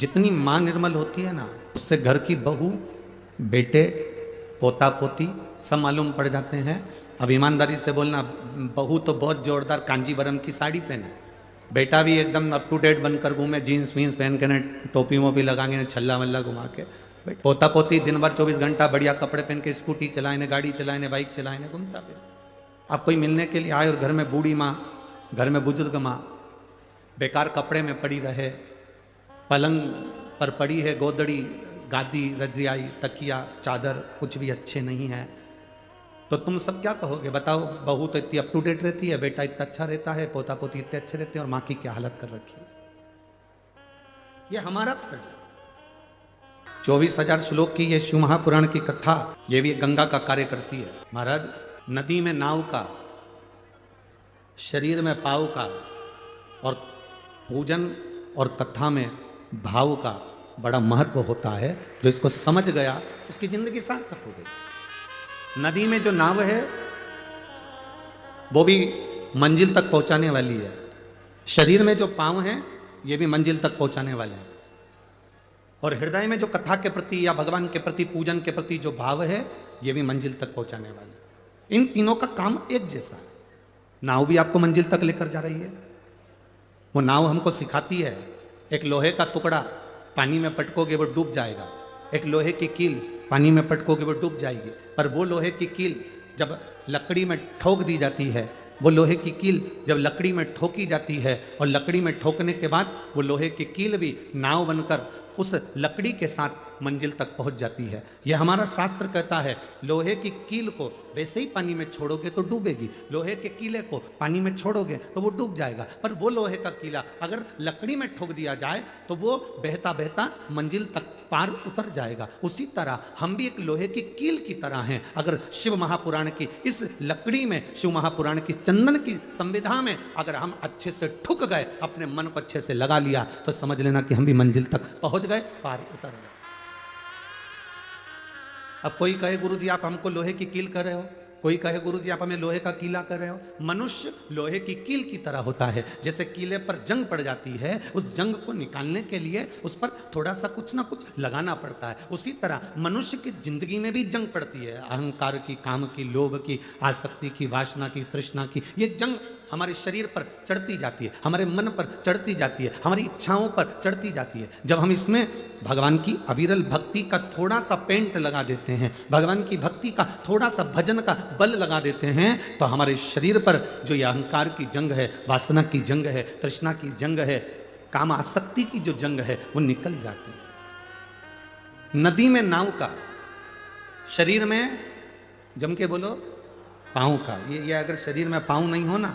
जितनी माँ निर्मल होती है ना, उससे घर की बहू, बेटे, पोता पोती सब मालूम पड़ जाते हैं। अब ईमानदारी से बोलना, बहू तो बहुत जोरदार कांजीवरम की साड़ी पहने, बेटा भी एकदम अप टू डेट बनकर घूमे, जीन्स वीन्स पहन के, न टोपी वोपी लगा के, न छल्ला वल्ला घुमा के। पोता पोती दिन भर 24 घंटा बढ़िया कपड़े पहन के स्कूटी चलाए, ने गाड़ी चलाए, ने बाइक चलाए, ने घूमता फिर। आप कोई मिलने के लिए आए और घर में बूढ़ी माँ, घर में बुजुर्ग माँ बेकार कपड़े में पड़ी रहे, पलंग पर पड़ी है गोदड़ी, गादी, रजाई, तकिया, चादर कुछ भी अच्छे नहीं है, तो तुम सब क्या कहोगे बताओ? बहू तो इतनी अप टू डेट रहती है, बेटा इतना अच्छा रहता है, पोता पोती इतने अच्छे रहते हैं, और माँ की क्या हालत कर रखी है। ये हमारा फर्ज है। 24,000 श्लोक की ये शिव महापुराण की कथा, ये भी गंगा का कार्य करती है। महाराज, नदी में नाव का, शरीर में पाव का, और पूजन और कथा में भाव का बड़ा महत्व होता है। जो इसको समझ गया उसकी जिंदगी सार्थक हो गई। नदी में जो नाव है वो भी मंजिल तक पहुंचाने वाली है, शरीर में जो पांव हैं ये भी मंजिल तक पहुंचाने वाले हैं, और हृदय में जो कथा के प्रति या भगवान के प्रति, पूजन के प्रति जो भाव है ये भी मंजिल तक पहुंचाने वाले हैं। इन तीनों का काम एक जैसा है। नाव भी आपको मंजिल तक लेकर जा रही है। वो नाव हमको सिखाती है, एक लोहे का टुकड़ा पानी में पटकोगे वो डूब जाएगा, एक लोहे की कील पानी में पटकोगे वो डूब जाएगी, पर वो लोहे की कील जब लकड़ी में ठोक दी जाती है, वो लोहे की कील जब लकड़ी में ठोकी जाती है, और लकड़ी में ठोकने के बाद वो लोहे की कील भी नाव बनकर उस लकड़ी के साथ मंजिल तक पहुंच जाती है। यह हमारा शास्त्र कहता है, लोहे की कील को वैसे ही पानी में छोड़ोगे तो डूबेगी, लोहे के कीले को पानी में छोड़ोगे तो वो डूब जाएगा, पर वो लोहे का कीला अगर लकड़ी में ठोक दिया जाए तो वो बहता बहता मंजिल तक पार उतर जाएगा। उसी तरह हम भी एक लोहे की कील की तरह हैं। अगर शिव महापुराण की इस लकड़ी में, शिव महापुराण की चंदन की संविधा में अगर हम अच्छे से ठुक गए, अपने मन को अच्छे से लगा लिया, तो समझ लेना कि हम भी मंजिल तक पहुंच गए, पार उतर गए। अब कोई कहे गुरुजी आप हमको लोहे की कील कर रहे हो, कोई कहे गुरुजी आप हमें लोहे का कीला कर रहे हो। मनुष्य लोहे की कील की तरह होता है। जैसे कीले पर जंग पड़ जाती है, उस जंग को निकालने के लिए उस पर थोड़ा सा कुछ ना कुछ लगाना पड़ता है। उसी तरह मनुष्य की जिंदगी में भी जंग पड़ती है, अहंकार की, काम की, लोभ की, आसक्ति की, वासना की, तृष्णा की। ये जंग हमारे शरीर पर चढ़ती जाती है, हमारे मन पर चढ़ती जाती है, हमारी इच्छाओं पर चढ़ती जाती है। जब हम इसमें भगवान की अविरल भक्ति का थोड़ा सा पेंट लगा देते हैं, भगवान की भक्ति का थोड़ा सा भजन का बल लगा देते हैं, तो हमारे शरीर पर जो ये अहंकार की जंग है, वासना की जंग है, तृष्णा की जंग है, काम आसक्ति की जो जंग है, वो निकल जाती है। नदी में नाव का, शरीर में जम के बोलो पाँव का। ये अगर शरीर में पाँव नहीं हो ना,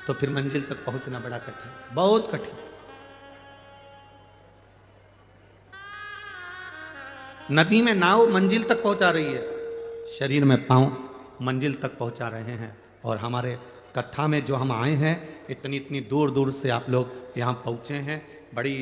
तो फिर मंजिल तक पहुंचना बड़ा कठिन, बहुत कठिन। नदी में नाव मंजिल तक पहुंचा रही है, शरीर में पाँव मंजिल तक पहुंचा रहे हैं। और हमारे कथा में जो हम आए हैं, इतनी इतनी दूर दूर से आप लोग यहाँ पहुँचे हैं, बड़ी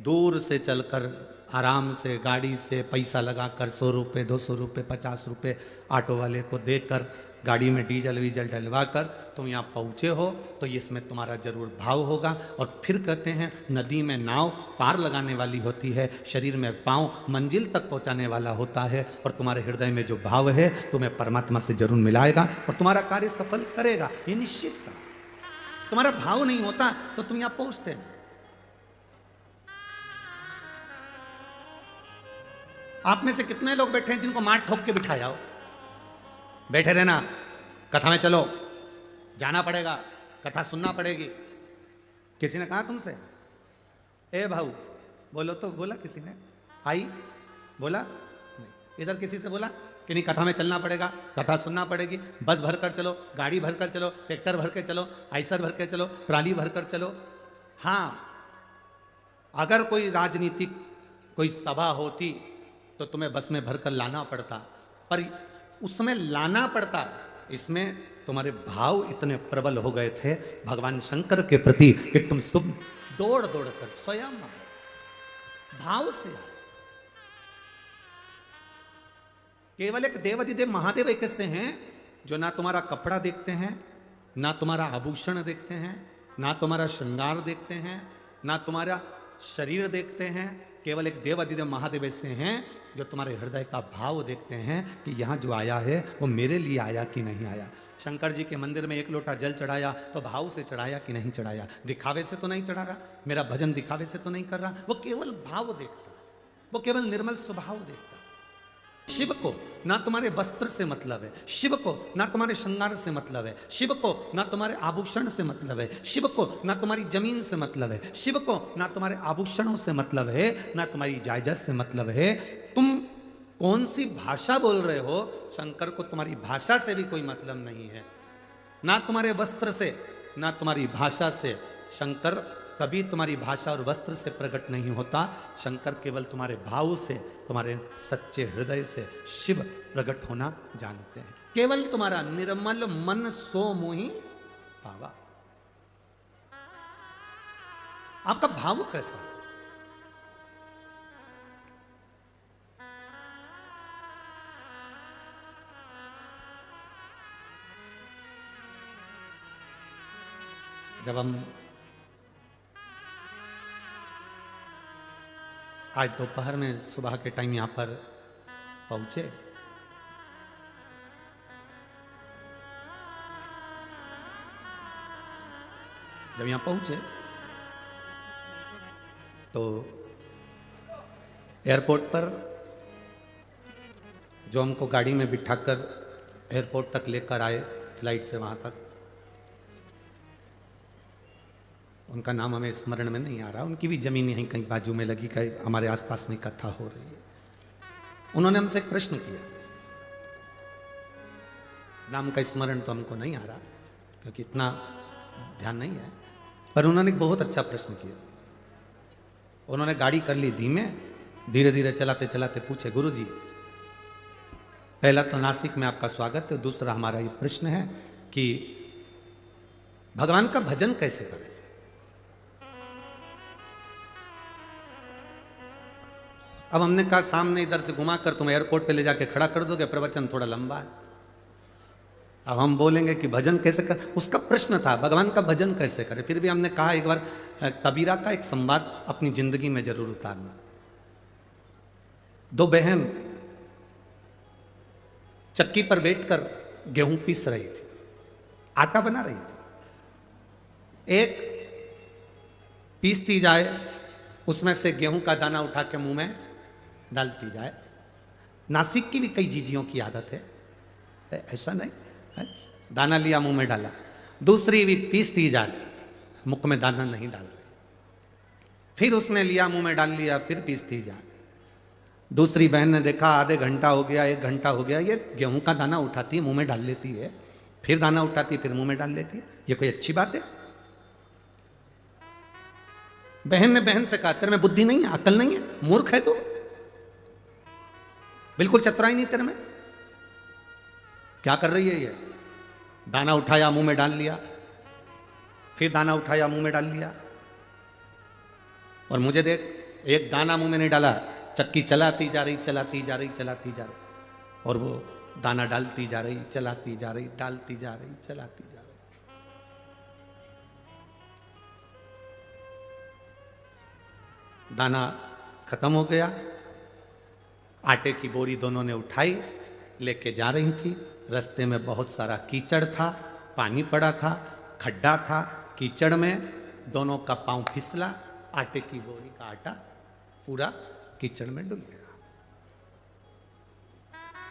दूर से चलकर आराम से गाड़ी से पैसा लगाकर 100 रुपये, 200 रुपये, 50 रुपये ऑटो वाले को देकर, गाड़ी में डीजल वीजल डलवा कर तुम यहाँ पहुँचे हो, तो इसमें तुम्हारा जरूर भाव होगा। और फिर कहते हैं नदी में नाव पार लगाने वाली होती है, शरीर में पाँव मंजिल तक पहुँचाने वाला होता है, और तुम्हारे हृदय में जो भाव है तुम्हें परमात्मा से जरूर मिलाएगा और तुम्हारा कार्य सफल करेगा, ये निश्चित था। तुम्हारा भाव नहीं होता तो तुम यहाँ पहुँचते नहीं। आप में से कितने लोग बैठे हैं जिनको मार ठोक के बिठाया हो? बैठे रहना, कथा में चलो, जाना पड़ेगा, कथा सुनना पड़ेगी। किसी ने कहा तुमसे ए भाऊ बोलो, तो बोला किसी ने आई, बोला नहीं। इधर किसी से बोला कि नहीं कथा में चलना पड़ेगा, कथा सुनना पड़ेगी, बस भर कर चलो, गाड़ी भर कर चलो, ट्रैक्टर भर के चलो, आइसर भर के चलो, ट्राली भर कर चलो। हाँ, अगर कोई राजनीतिक कोई सभा होती तो तुम्हें बस में भर कर लाना पड़ता, पर उसमें लाना पड़ता, इसमें तुम्हारे भाव इतने प्रबल हो गए थे भगवान शंकर के प्रति कि तुम सब दौड़ दौड़ कर स्वयं भाव से। केवल एक देवाधिदेव महादेव एक ऐसे हैं जो ना तुम्हारा कपड़ा देखते हैं, ना तुम्हारा आभूषण देखते हैं, ना तुम्हारा श्रृंगार देखते हैं, ना तुम्हारा शरीर देखते हैं, केवल एक देव अधिदेव महादेव ऐसे हैं जो तुम्हारे हृदय का भाव देखते हैं कि यहाँ जो आया है वो मेरे लिए आया कि नहीं आया। शंकर जी के मंदिर में एक लोटा जल चढ़ाया तो भाव से चढ़ाया कि नहीं चढ़ाया, दिखावे से तो नहीं चढ़ा रहा, मेरा भजन दिखावे से तो नहीं कर रहा, वो केवल भाव देखता, वो केवल निर्मल स्वभाव देखता। शिव को ना तुम्हारे वस्त्र से मतलब है, शिव को ना तुम्हारे श्रृंगार से मतलब है, शिव को ना तुम्हारे आभूषण से मतलब है, शिव को ना तुम्हारी जमीन से मतलब है, शिव को ना तुम्हारे आभूषणों से मतलब है, ना तुम्हारी जायदाद से मतलब है। तुम कौन सी भाषा बोल रहे हो, शंकर को तुम्हारी भाषा से भी कोई मतलब नहीं है, ना तुम्हारे वस्त्र से ना तुम्हारी भाषा से। शंकर कभी तुम्हारी भाषा और वस्त्र से प्रकट नहीं होता, शंकर केवल तुम्हारे भाव से, तुम्हारे सच्चे हृदय से शिव प्रकट होना जानते हैं। केवल तुम्हारा निर्मल मन सो मोहि पावा। आपका भाव कैसा है? जब हम आज दोपहर में सुबह के टाइम यहां पर पहुंचे, जब यहां पहुंचे तो एयरपोर्ट पर जो हमको गाड़ी में बिठाकर एयरपोर्ट तक लेकर आए, फ्लाइट से वहां तक, उनका नाम हमें स्मरण में नहीं आ रहा, उनकी भी जमीन यहीं कहीं बाजू में लगी, कहीं हमारे आसपास में कथा हो रही है। उन्होंने हमसे एक प्रश्न किया, नाम का स्मरण तो हमको नहीं आ रहा क्योंकि इतना ध्यान नहीं है, पर उन्होंने एक बहुत अच्छा प्रश्न किया। उन्होंने गाड़ी कर ली धीमे, धीरे धीरे चलाते चलाते पूछे, गुरुजी पहला तो नासिक में आपका स्वागत है, दूसरा हमारा ये प्रश्न है कि भगवान का भजन कैसे करें। अब हमने कहा सामने इधर से घुमाकर तुम एयरपोर्ट पे ले जाके खड़ा कर दोगे, प्रवचन थोड़ा लंबा है, अब हम बोलेंगे कि भजन कैसे कर। उसका प्रश्न था भगवान का भजन कैसे करें। फिर भी हमने कहा एक बार कबीरा का एक संवाद अपनी जिंदगी में जरूर उतारना। दो बहन चक्की पर बैठकर गेहूं पीस रही थी, आटा बना रही थी। एक पीसती जाए, उसमें से गेहूं का दाना उठा के मुंह में डालती जाए। नासिक की भी कई जीजियों की आदत है, ऐसा नहीं है? दाना लिया मुंह में डाला। दूसरी भी पीसती जाए, मुख में दाना नहीं डाल रही, फिर उसने लिया मुंह में डाल लिया, फिर पीसती जाए। दूसरी बहन ने देखा आधे घंटा हो गया, 1 घंटा हो गया, ये गेहूं का दाना उठाती है मुंह में डाल लेती है, फिर दाना उठाती है फिर मुंह में डाल लेती है, ये कोई अच्छी बात है? बहन ने बहन से कहा तेरे में बुद्धि नहीं है, अकल नहीं है, मूर्ख है तू, बिल्कुल चतुराई नहीं तेरे में, क्या कर रही है ये? दाना उठाया मुंह में डाल लिया, फिर दाना उठाया मुंह में डाल लिया, और मुझे देख एक दाना मुंह में नहीं डाला, चक्की चलाती जा रही, चलाती जा रही, चलाती जा रही, और वो दाना डालती जा रही, चलाती जा रही, डालती जा रही, चलाती जा रही। दाना खत्म हो गया, आटे की बोरी दोनों ने उठाई, लेके जा रही थी। रास्ते में बहुत सारा कीचड़ था, पानी पड़ा था, खड्डा था, कीचड़ में दोनों का पांव फिसला, आटे की बोरी का आटा पूरा कीचड़ में डूब गया।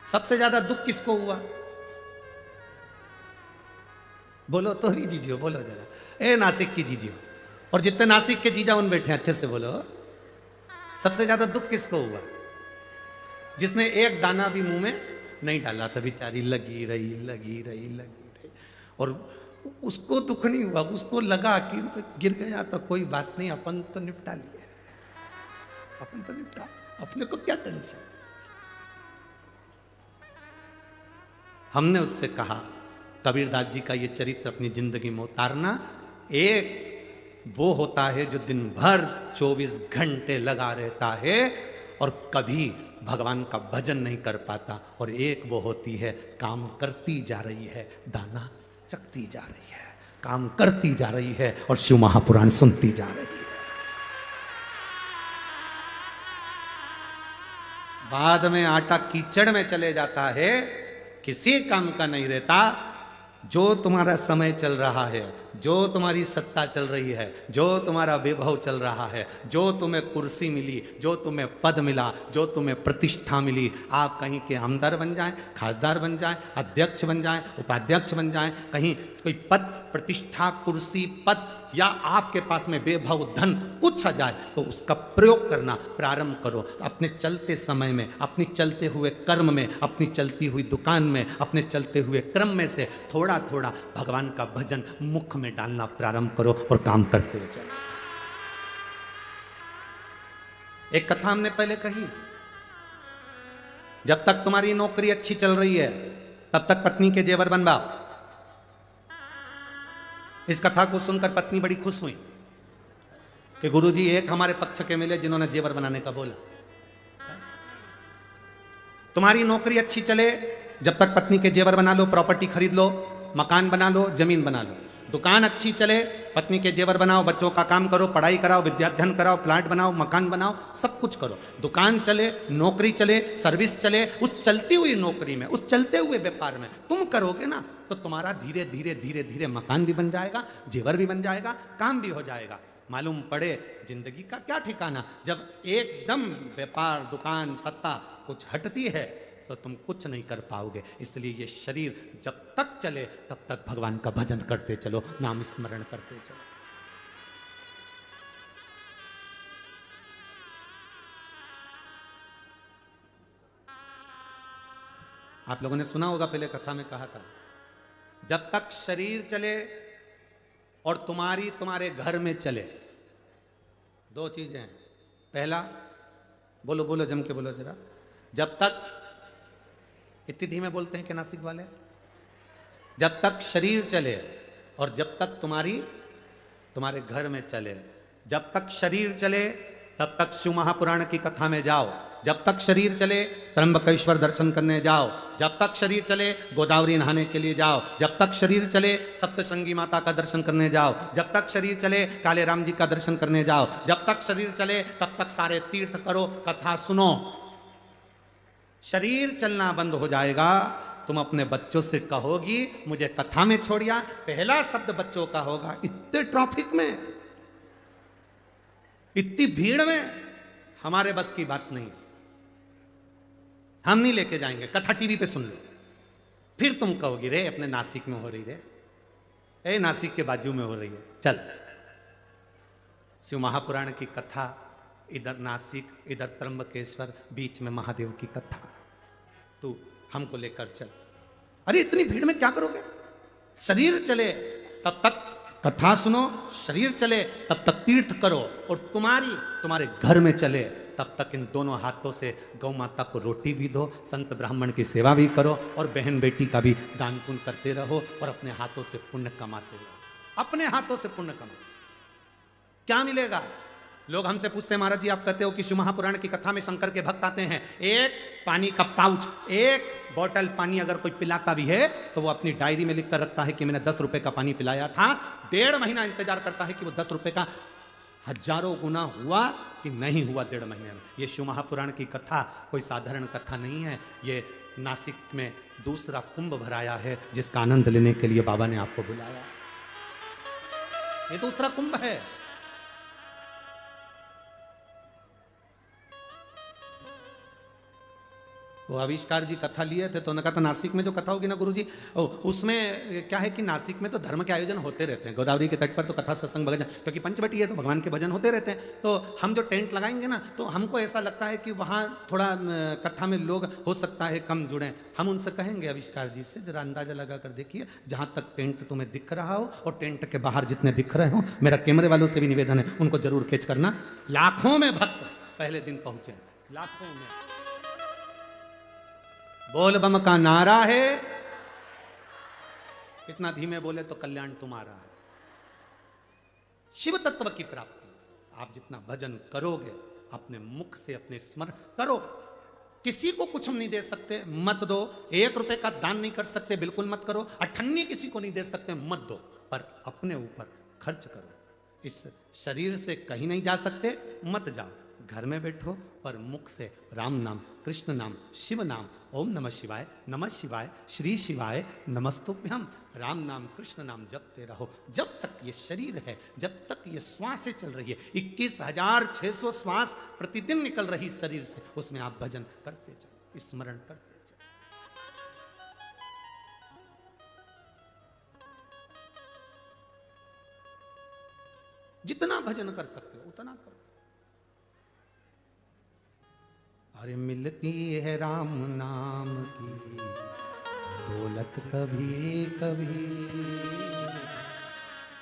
सबसे ज्यादा दुख किसको हुआ? बोलो तो ही जीजियो, बोलो जरा, ए नासिक की जीजियो, और जितने नासिक के जीजा उन बैठे अच्छे से बोलो, सबसे ज्यादा दुख किसको हुआ? जिसने एक दाना भी मुंह में नहीं डाला था, बेचारी लगी रही, लगी रही, लगी रही, और उसको दुख नहीं हुआ, उसको लगा कि गिर गया तो कोई बात नहीं, अपन तो निपटा लिए, अपन तो निपटा, अपने को क्या टेंशन। हमने उससे कहा कबीरदास जी का ये चरित्र अपनी जिंदगी में उतारना। एक वो होता है जो दिन भर 24 घंटे लगा रहता है और कभी भगवान का भजन नहीं कर पाता, और एक वो होती है काम करती जा रही है, दाना चखती जा रही है, काम करती जा रही है और शिव महापुराण सुनती जा रही है। बाद में आटा कीचड़ में चले जाता है, किसी काम का नहीं रहता। जो तुम्हारा समय चल रहा है, जो तुम्हारी सत्ता चल रही है, जो तुम्हारा वैभव चल रहा है, जो तुम्हें कुर्सी मिली, जो तुम्हें पद मिला, जो तुम्हें प्रतिष्ठा मिली, आप कहीं के आमदार बन जाएं, खासदार बन जाएं, अध्यक्ष बन जाएं, उपाध्यक्ष बन जाएं, कहीं कोई पद प्रतिष्ठा कुर्सी पद या आपके पास में वैभव धन कुछ आ जाए तो उसका प्रयोग करना प्रारंभ करो। अपने चलते समय में, अपनी चलते हुए कर्म में, अपनी चलती हुई दुकान में, अपने चलते हुए क्रम में से थोड़ा थोड़ा भगवान का भजन मुख में डालना प्रारंभ करो और काम करते हुए चलो। एक कथा हमने पहले कही, जब तक तुम्हारी नौकरी अच्छी चल रही है तब तक पत्नी के जेवर बनवाओ। इस कथा को सुनकर पत्नी बड़ी खुश हुई कि गुरुजी एक हमारे पक्ष के मिले जिन्होंने जेवर बनाने का बोला। तुम्हारी नौकरी अच्छी चले जब तक पत्नी के जेवर बना लो, प्रॉपर्टी खरीद लो, मकान बना लो, जमीन बना लो। दुकान अच्छी चले, पत्नी के जेवर बनाओ, बच्चों का काम करो, पढ़ाई कराओ, विद्याध्ययन कराओ, प्लाट बनाओ, मकान बनाओ, सब कुछ करो। दुकान चले, नौकरी चले, सर्विस चले, उस चलती हुई नौकरी में, उस चलते हुए व्यापार में तुम करोगे ना तो तुम्हारा धीरे धीरे धीरे धीरे मकान भी बन जाएगा, जेवर भी बन जाएगा, काम भी हो जाएगा। मालूम पड़े जिंदगी का क्या ठिकाना, जब एकदम व्यापार दुकान सत्ता कुछ हटती है तो तुम कुछ नहीं कर पाओगे। इसलिए ये शरीर जब तक चले तब तक भगवान का भजन करते चलो, नाम स्मरण करते चलो। आप लोगों ने सुना होगा, पहले कथा में कहा था, जब तक शरीर चले और तुम्हारे घर में चले, दो चीजें हैं। पहला, बोलो बोलो जम के बोलो जरा, जब तक, इतनी धीमे बोलते हैं कि नासिक वाले, जब तक शरीर चले और जब तक तुम्हारे घर में चले। जब तक शरीर चले तब तक शिव महापुराण की कथा में जाओ, जब तक शरीर चले त्र्यंबकेश्वर दर्शन करने जाओ, जब तक शरीर चले गोदावरी नहाने के लिए जाओ, जब तक शरीर चले सप्तशृंगी माता का दर्शन करने जाओ, जब तक शरीर चले काले राम जी का दर्शन करने जाओ, जब तक शरीर चले तब तक सारे तीर्थ करो, कथा सुनो। शरीर चलना बंद हो जाएगा, तुम अपने बच्चों से कहोगी मुझे कथा में छोड़िया, पहला शब्द बच्चों का होगा, इतने ट्रैफिक में, इतनी भीड़ में हमारे बस की बात नहीं, हम नहीं लेके जाएंगे, कथा टीवी पे सुन लो। फिर तुम कहोगी रे अपने नासिक में हो रही रे, ए नासिक के बाजू में हो रही है, चल। शिव महापुराण की कथा, इधर नासिक, इधर त्र्यंबकेश्वर, बीच में महादेव की कथा, तू हमको लेकर चल। अरे इतनी भीड़ में क्या करोगे? शरीर चले तब तक कथा सुनो, शरीर चले तब तक तीर्थ करो, और तुम्हारे घर में चले तब तक इन दोनों हाथों से गौ माता को रोटी भी दो, संत ब्राह्मण की सेवा भी करो, और बहन बेटी का भी दान पुण्य करते रहो, और अपने हाथों से पुण्य कमाते रहो। अपने हाथों से पुण्य कमाओ, क्या मिलेगा? लोग हमसे पूछते हैं महाराज जी आप कहते हो कि शिव महापुराण की कथा में शंकर के भक्त आते हैं, एक पानी का पाउच, एक बॉटल पानी अगर कोई पिलाता भी है तो वो अपनी डायरी में लिख कर रखता है कि मैंने 10 रुपए का पानी पिलाया था, 1.5 महीना इंतजार करता है कि वो 10 रुपए का हजारों गुना हुआ कि नहीं हुआ 1.5 महीने में। ये शिव महापुराण की कथा कोई साधारण कथा नहीं है, ये नासिक में दूसरा कुंभ भराया है जिसका आनंद लेने के लिए बाबा ने आपको बुलाया। ये दूसरा कुंभ है। वो आविष्कार जी कथा लिए थे तो उन्होंने कहा था नासिक में जो कथा होगी ना गुरुजी, उसमें क्या है कि नासिक में तो धर्म के आयोजन होते रहते हैं, गोदावरी के तट पर तो कथा सत्संग भजन, क्योंकि पंचवटी है तो भगवान के भजन होते रहते हैं। तो हम जो टेंट लगाएंगे ना तो हमको ऐसा लगता है कि वहाँ थोड़ा कथा में लोग हो सकता है कम जुड़ें। हम उनसे कहेंगे आविष्कार जी से जरा अंदाजा लगा कर देखिए, जहाँ तक टेंट तुम्हें दिख रहा हो और टेंट के बाहर जितने दिख रहे हो, मेरा कैमरे वालों से भी निवेदन है उनको जरूर कैच करना। लाखों में भक्त पहले दिन पहुंचे, लाखों में। बोल बम का नारा है, इतना धीमे बोले तो कल्याण तुम्हारा है। शिव तत्व की प्राप्ति, आप जितना भजन करोगे अपने मुख से अपने स्मरण करो। किसी को कुछ हम नहीं दे सकते, मत दो। 1 रुपए का दान नहीं कर सकते, बिल्कुल मत करो। अठन्नी किसी को नहीं दे सकते, मत दो, पर अपने ऊपर खर्च करो। इस शरीर से कहीं नहीं जा सकते, मत जाओ। घर में बैठो पर मुख से राम नाम, कृष्ण नाम, शिव नाम, ओम नमः शिवाय, श्री शिवाय नमस्तुभ्यम, राम नाम कृष्ण नाम जपते रहो। जब तक ये शरीर है, जब तक ये श्वासें चल रही है, 21,600 श्वास प्रतिदिन निकल रही शरीर से, उसमें आप भजन करते जाओ, स्मरण करते जाओ। जितना भजन कर सकते हो उतना करो। अरे मिलती है राम नाम की दौलत कभी कभी,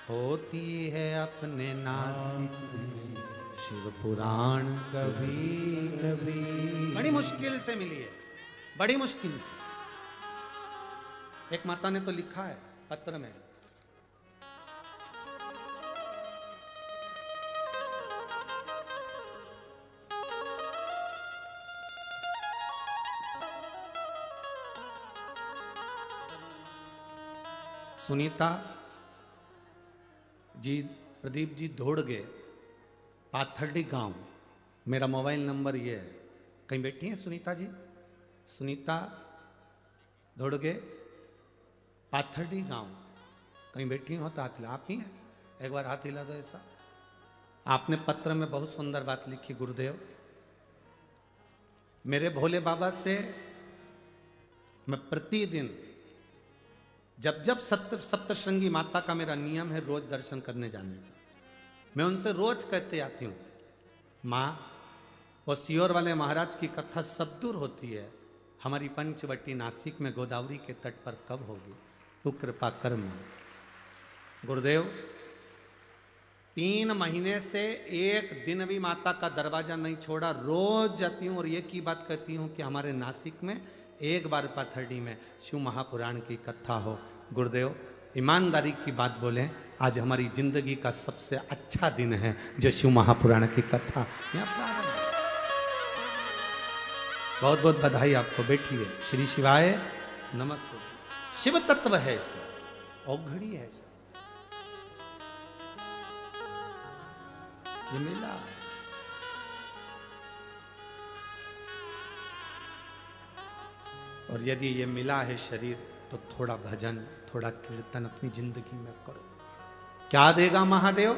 होती है अपने नासिक में शिव पुराण कभी कभी। बड़ी मुश्किल से मिली है, बड़ी मुश्किल से। एक माता ने तो लिखा है पत्र में, सुनीता जी, प्रदीप जी धोड़गे, पाथर्डी गांव, मेरा मोबाइल नंबर ये है। कहीं बैठी हैं सुनीता जी? सुनीता धोड़गे, पाथर्डी गांव, कहीं बैठी हो तो हाथ हिला। आप ही हैं? एक बार हाथ हिला दो ऐसा। आपने पत्र में बहुत सुंदर बात लिखी, गुरुदेव मेरे भोले बाबा से मैं प्रतिदिन जब जब सप्तशृंगी माता का मेरा नियम है रोज दर्शन करने जाने का, मैं उनसे रोज कहते आती हूँ, माँ वो सियोर वाले महाराज की कथा सद्दूर होती है, हमारी पंचवटी नासिक में गोदावरी के तट पर कब होगी, तू कृपा कर माँ। गुरुदेव 3 महीने से एक दिन भी माता का दरवाजा नहीं छोड़ा, रोज जाती हूँ और ये की बात कहती हूँ कि हमारे नासिक में एक बार पाथर्डी में शिव महापुराण की कथा हो। गुरुदेव ईमानदारी की बात बोलें, आज हमारी जिंदगी का सबसे अच्छा दिन है जो शिव महापुराण की कथा यहाँ प्रारंभ। बहुत बहुत बधाई आपको। बैठिए। श्री शिवाय नमस्ते। शिव तत्व है इसमें, औघड़ी है इसमें। ये मिला और यदि ये मिला है शरीर तो थोड़ा भजन, थोड़ा कीर्तन अपनी जिंदगी में करो। क्या देगा महादेव,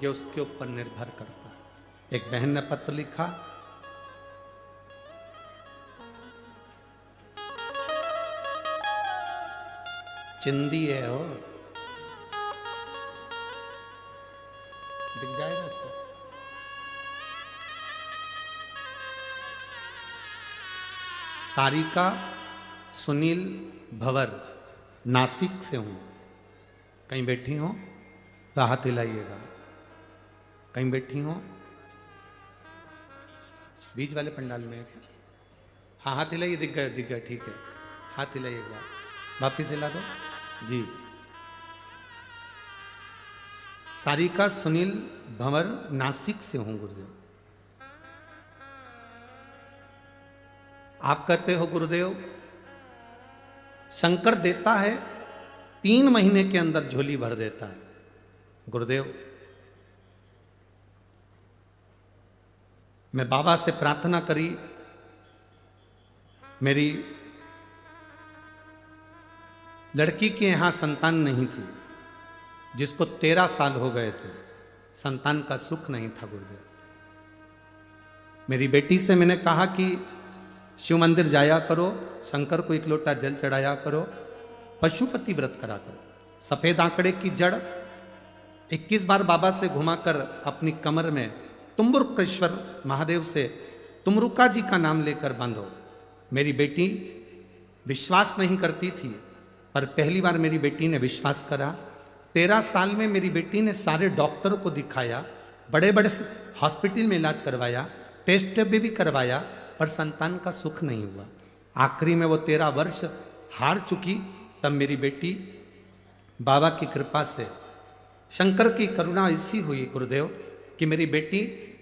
ये उसके ऊपर निर्भर करता है। एक बहन ने पत्र लिखा, चिंदी है हो, दिख जाएगा इसको। सारिका सुनील भवर, नासिक से हूं। कहीं बैठी हो तो हाथ हिलाइएगा। कहीं बैठी हो, बीच वाले पंडाल में है क्या? हाँ हाथ हिलाइए। दिख गए, ठीक है। हाथ हिलाइए एक बार, वापिस हिला दो जी। सारिका सुनील भंवर, नासिक से हूं गुरुदेव। आप कहते हो गुरुदेव शंकर देता है 3 महीने के अंदर झोली भर देता है। गुरुदेव मैं बाबा से प्रार्थना करी, मेरी लड़की के यहां संतान नहीं थी, जिसको 13 साल हो गए थे, संतान का सुख नहीं था गुरुदेव। मेरी बेटी से मैंने कहा कि शिव मंदिर जाया करो, शंकर को 1 लोटा जल चढ़ाया करो, पशुपति व्रत करा करो। सफेद आंकड़े की जड़ 21 बार बाबा से घुमाकर अपनी कमर में तुम्बुरुकेश्वर महादेव से तुमरुका जी का नाम लेकर बांधो। मेरी बेटी विश्वास नहीं करती थी, पर पहली बार मेरी बेटी ने विश्वास करा। 13 साल में मेरी बेटी ने सारे डॉक्टर को दिखाया, बड़े बड़े हॉस्पिटल में इलाज करवाया, टेस्ट भी करवाया, पर संतान का सुख नहीं हुआ। आखिरी में वो 13 वर्ष हार चुकी। तब मेरी बेटी बाबा की कृपा से, शंकर की करुणा ऐसी हुई गुरुदेव कि मेरी बेटी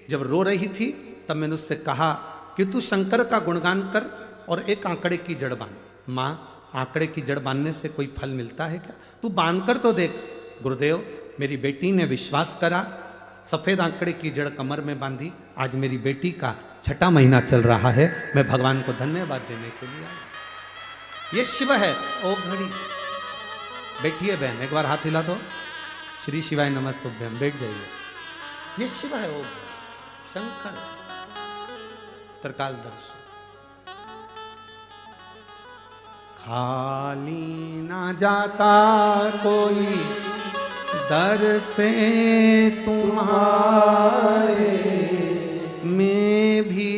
जब रो रही थी तब मैंने उससे कहा कि तू शंकर का गुणगान कर और एक आंकड़े की जड़ बांध। माँ आंकड़े की जड़ बांधने से कोई फल मिलता है क्या? तू बांध कर तो देख। गुरुदेव मेरी बेटी ने विश्वास करा, सफेद आंकड़े की जड़ कमर में बांधी। आज मेरी बेटी का 6ठा महीना चल रहा है, मैं भगवान को धन्यवाद देने के लिए आया। ये शिव है। ओ घड़ी बैठिए बहन, एक बार हाथ हिला दो। श्री शिवाय नमस्तुभ्यम, बैठ जाइए। ये शिव है, ओ शंकर त्रिकालदर्शी। खाली ना जाता कोई दर से तुम्हारे, मैं भी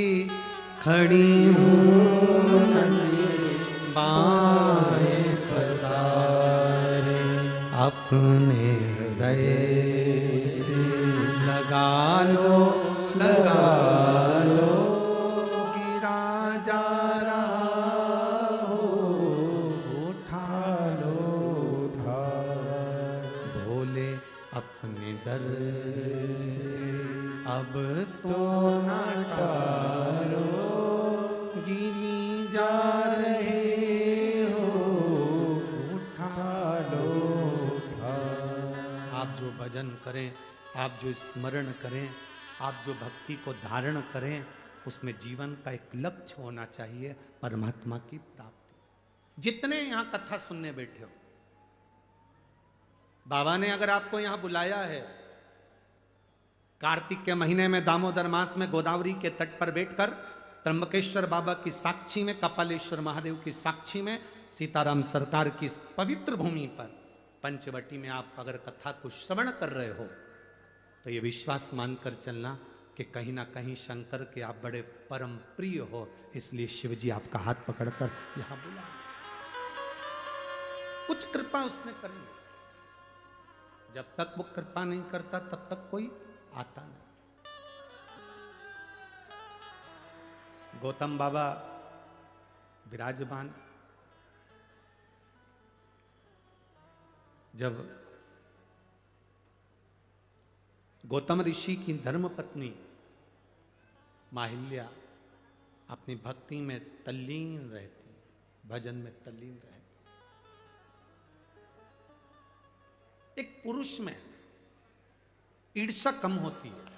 खड़ी हूँ बाएं पसारे। अपने हृदय से लगा लो, लगा लो, गिरा जा रहा हो, उठा लो, उठा। भोले अपने दर से अब तो ना टालो, गिरी जा रहे हो, उठा लो, उठा। आप जो भजन करें, आप जो स्मरण करें, आप जो भक्ति को धारण करें, उसमें जीवन का एक लक्ष्य होना चाहिए, परमात्मा की प्राप्ति। जितने यहां कथा सुनने बैठे हो, बाबा ने अगर आपको यहां बुलाया है, कार्तिक के महीने में दामोदर मास में गोदावरी के तट पर बैठकर त्र्यंबकेश्वर बाबा की साक्षी में, कपालेश्वर महादेव की साक्षी में, सीताराम सरकार की इस पवित्र भूमि पर पंचवटी में आप अगर कथा को श्रवण कर रहे हो, तो ये विश्वास मानकर चलना कि कहीं ना कहीं शंकर के आप बड़े परम प्रिय हो, इसलिए शिव जी आपका हाथ पकड़कर यहां बुला। कुछ कृपा उसने करेंगे। जब तक वो कृपा नहीं करता तब तक कोई आता नहीं। गौतम बाबा विराजमान, जब गौतम ऋषि की धर्म पत्नी माहिल्या अपनी भक्ति में तल्लीन रहती, भजन में तल्लीन रहती, एक पुरुष में ईर्ष्या कम होती है।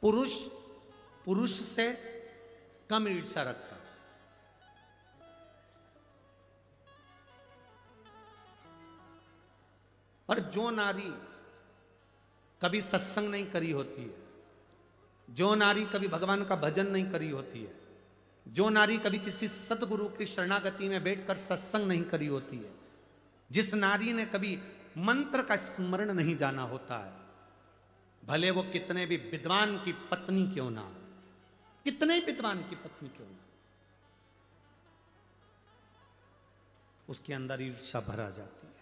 पुरुष पुरुष से कम ईर्ष्या रखता है। पर जो नारी कभी सत्संग नहीं करी होती है, जो नारी कभी भगवान का भजन नहीं करी होती है, जो नारी कभी किसी सतगुरु की शरणागति में बैठकर सत्संग नहीं करी होती है, जिस नारी ने कभी मंत्र का स्मरण नहीं जाना होता है, भले वो कितने भी विद्वान की पत्नी क्यों ना, कितने विद्वान की पत्नी क्यों ना, उसके अंदर ईर्ष्या भरा जाती है।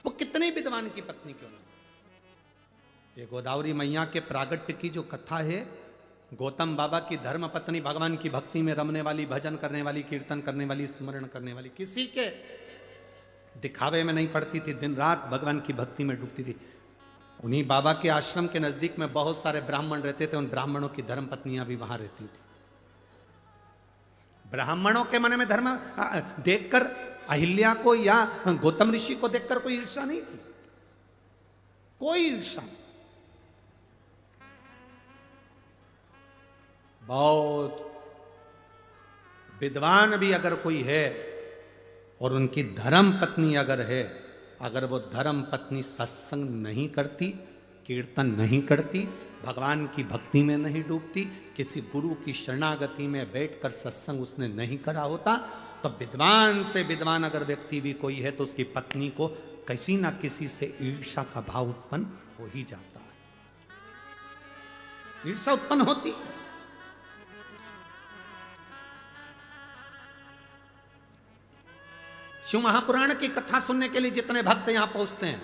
वो कितने विद्वान की पत्नी क्यों ना। ये गोदावरी मैया के प्रागट्य की जो कथा है, गौतम बाबा की धर्म पत्नी भगवान की भक्ति में रमने वाली, भजन करने वाली, कीर्तन करने वाली, स्मरण करने वाली, किसी के दिखावे में नहीं पड़ती थी, दिन रात भगवान की भक्ति में डूबती थी। उन्हीं बाबा के आश्रम के नजदीक में बहुत सारे ब्राह्मण रहते थे, उन ब्राह्मणों की धर्म पत्नियां भी वहां रहती थी। ब्राह्मणों के मन में धर्म देखकर अहिल्या को या गौतम ऋषि को देखकर कोई ईर्ष्या नहीं थी, कोई ईर्ष्या नहीं। बहुत विद्वान भी अगर कोई है और उनकी धर्म पत्नी अगर है, अगर वो धर्म पत्नी सत्संग नहीं करती, कीर्तन नहीं करती, भगवान की भक्ति में नहीं डूबती, किसी गुरु की शरणागति में बैठकर सत्संग उसने नहीं करा होता, तो विद्वान से विद्वान अगर व्यक्ति भी कोई है तो उसकी पत्नी को किसी ना किसी से ईर्ष्या का भाव उत्पन्न हो ही जाता है। ईर्ष्या उत्पन्न होती है। शिव महापुराण की कथा सुनने के लिए जितने भक्त यहां पहुंचते हैं,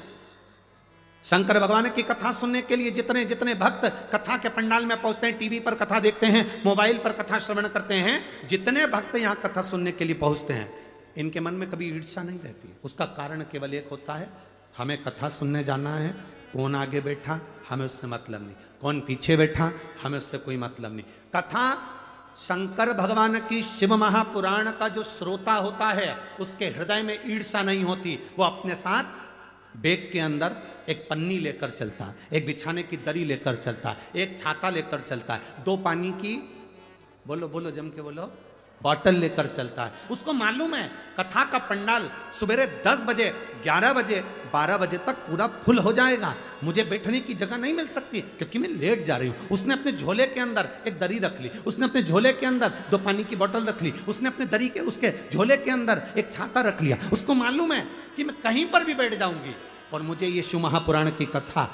शंकर भगवान की कथा सुनने के लिए जितने जितने भक्त कथा के पंडाल में पहुंचते हैं, टीवी पर कथा देखते हैं, मोबाइल पर कथा श्रवण करते हैं, जितने भक्त यहां कथा सुनने के लिए पहुंचते हैं, इनके मन में कभी ईर्ष्या नहीं रहती। उसका कारण केवल एक होता है, हमें कथा सुनने जाना है, कौन आगे बैठा हमें उससे मतलब नहीं, कौन पीछे बैठा हमें उससे कोई मतलब नहीं। कथा शंकर भगवान की शिव महापुराण का जो श्रोता होता है उसके हृदय में ईर्षा नहीं होती। वो अपने साथ बैग के अंदर एक पन्नी लेकर चलता है, एक बिछाने की दरी लेकर चलता है, एक छाता लेकर चलता है, 2 पानी की बोलो बोलो जम के बोलो बॉटल लेकर चलता है। उसको मालूम है कथा का पंडाल सुबह 10 बजे 11 बजे 12 बजे तक पूरा फुल हो जाएगा, मुझे बैठने की जगह नहीं मिल सकती क्योंकि मैं लेट जा रही हूं। उसने अपने झोले के अंदर एक दरी रख ली, उसने अपने झोले के अंदर 2 पानी की बोतल रख ली, उसने अपने दरी के उसके झोले के अंदर एक छाता रख लिया। उसको मालूम है कि मैं कहीं पर भी बैठ जाऊंगी और मुझे ये शिव महापुराण की कथा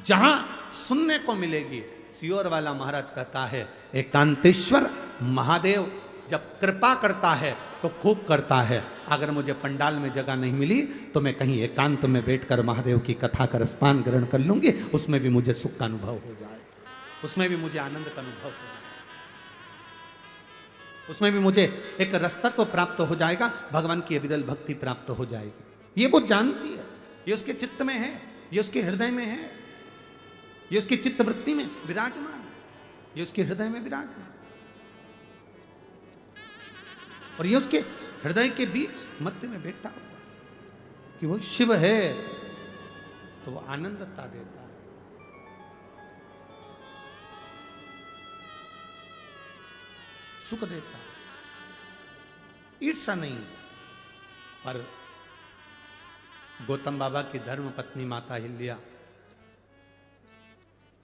जहां सुनने को मिलेगी। सियोर वाला महाराज कहता है एकांतेश्वर महादेव जब कृपा करता है तो खूब करता है। अगर मुझे पंडाल में जगह नहीं मिली तो मैं कहीं एकांत में बैठकर महादेव की कथा का रसपान ग्रहण कर लूंगी, उसमें भी मुझे सुख का अनुभव हो जाए, उसमें भी मुझे आनंद का अनुभव हो जाए, उसमें भी मुझे एक रसतत्व प्राप्त हो जाएगा, भगवान की अविरल भक्ति प्राप्त हो जाएगी। ये वो जानती है, ये उसके चित्त में है, ये उसके हृदय में है, ये उसकी चित्त वृत्ति में विराजमान है, ये उसके हृदय में विराजमान और ये उसके हृदय के बीच मध्य में बैठा हुआ कि वो शिव है तो वो आनंदता देता है। सुख देता है, ईर्षा नहीं। पर गौतम बाबा की धर्म पत्नी माता हिल्या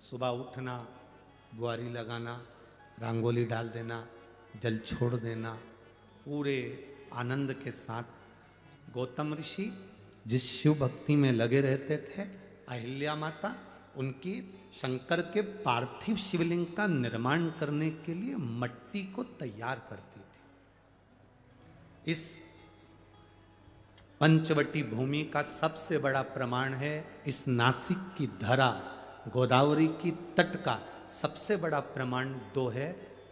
सुबह उठना, बुआरी लगाना, रंगोली डाल देना, जल छोड़ देना, पूरे आनंद के साथ गौतम ऋषि जिस शिव भक्ति में लगे रहते थे, अहिल्या माता उनकी शंकर के पार्थिव शिवलिंग का निर्माण करने के लिए मट्टी को तैयार करती थी। इस पंचवटी भूमि का सबसे बड़ा प्रमाण है इस नासिक की धरा, गोदावरी की तट का सबसे बड़ा प्रमाण 2 है।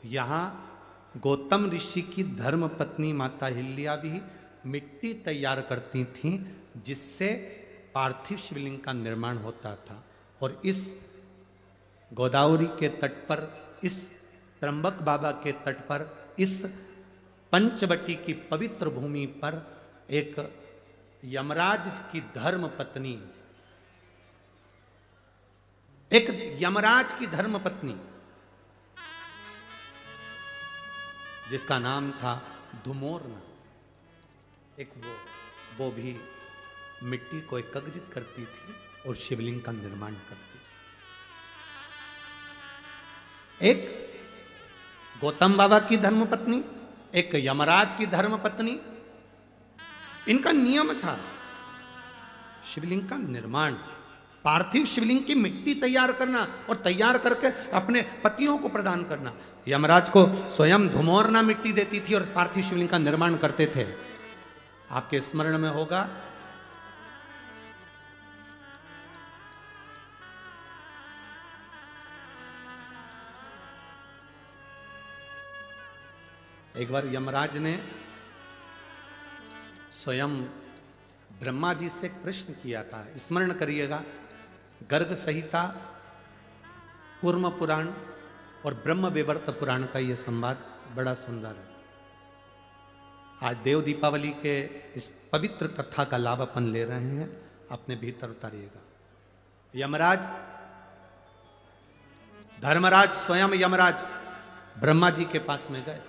यहाँ गौतम ऋषि की धर्म पत्नी माता हिल्या भी मिट्टी तैयार करती थीं जिससे पार्थिव शिवलिंग का निर्माण होता था। और इस गोदावरी के तट पर, इस त्र्यंबक बाबा के तट पर, इस पंचवटी की पवित्र भूमि पर एक यमराज की धर्म पत्नी, एक यमराज की धर्म पत्नी जिसका नाम था धुमोरना, एक वो भी मिट्टी को एकत्रित करती थी और शिवलिंग का निर्माण करती थी। एक गौतम बाबा की धर्मपत्नी, एक यमराज की धर्मपत्नी, इनका नियम था शिवलिंग का निर्माण, पार्थिव शिवलिंग की मिट्टी तैयार करना और तैयार करके अपने पतियों को प्रदान करना। यमराज को स्वयं धुमोरना मिट्टी देती थी और पार्थिव शिवलिंग का निर्माण करते थे। आपके स्मरण में होगा एक बार यमराज ने स्वयं ब्रह्मा जी से प्रश्न किया था, स्मरण करिएगा, गर्ग संहिता, कूर्म पुराण और ब्रह्म विवर्त पुराण का यह संवाद बड़ा सुंदर है। आज देव दीपावली के इस पवित्र कथा का लाभ अपन ले रहे हैं, अपने भीतर उतारिएगा। यमराज, धर्मराज स्वयं यमराज ब्रह्मा जी के पास में गए।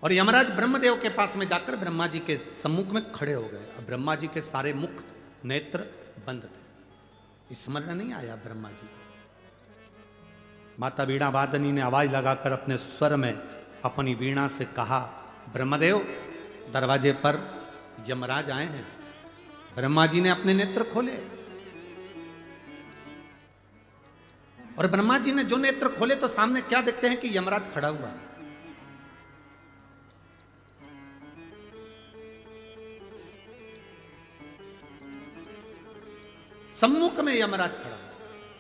और यमराज ब्रह्मदेव के पास में जाकर ब्रह्मा जी के सम्मुख में खड़े हो गए। अब ब्रह्मा जी के सारे मुख नेत्र बंद थे, स्मरण नहीं आया ब्रह्मा जी को। माता वीणा वादनी ने आवाज लगाकर अपने स्वर में अपनी वीणा से कहा, ब्रह्मदेव दरवाजे पर यमराज आए हैं। ब्रह्मा जी ने अपने नेत्र खोले और ब्रह्मा जी ने जो नेत्र खोले तो सामने क्या देखते हैं कि यमराज खड़ा हुआ है। सम्मुख में यमराज खड़ा।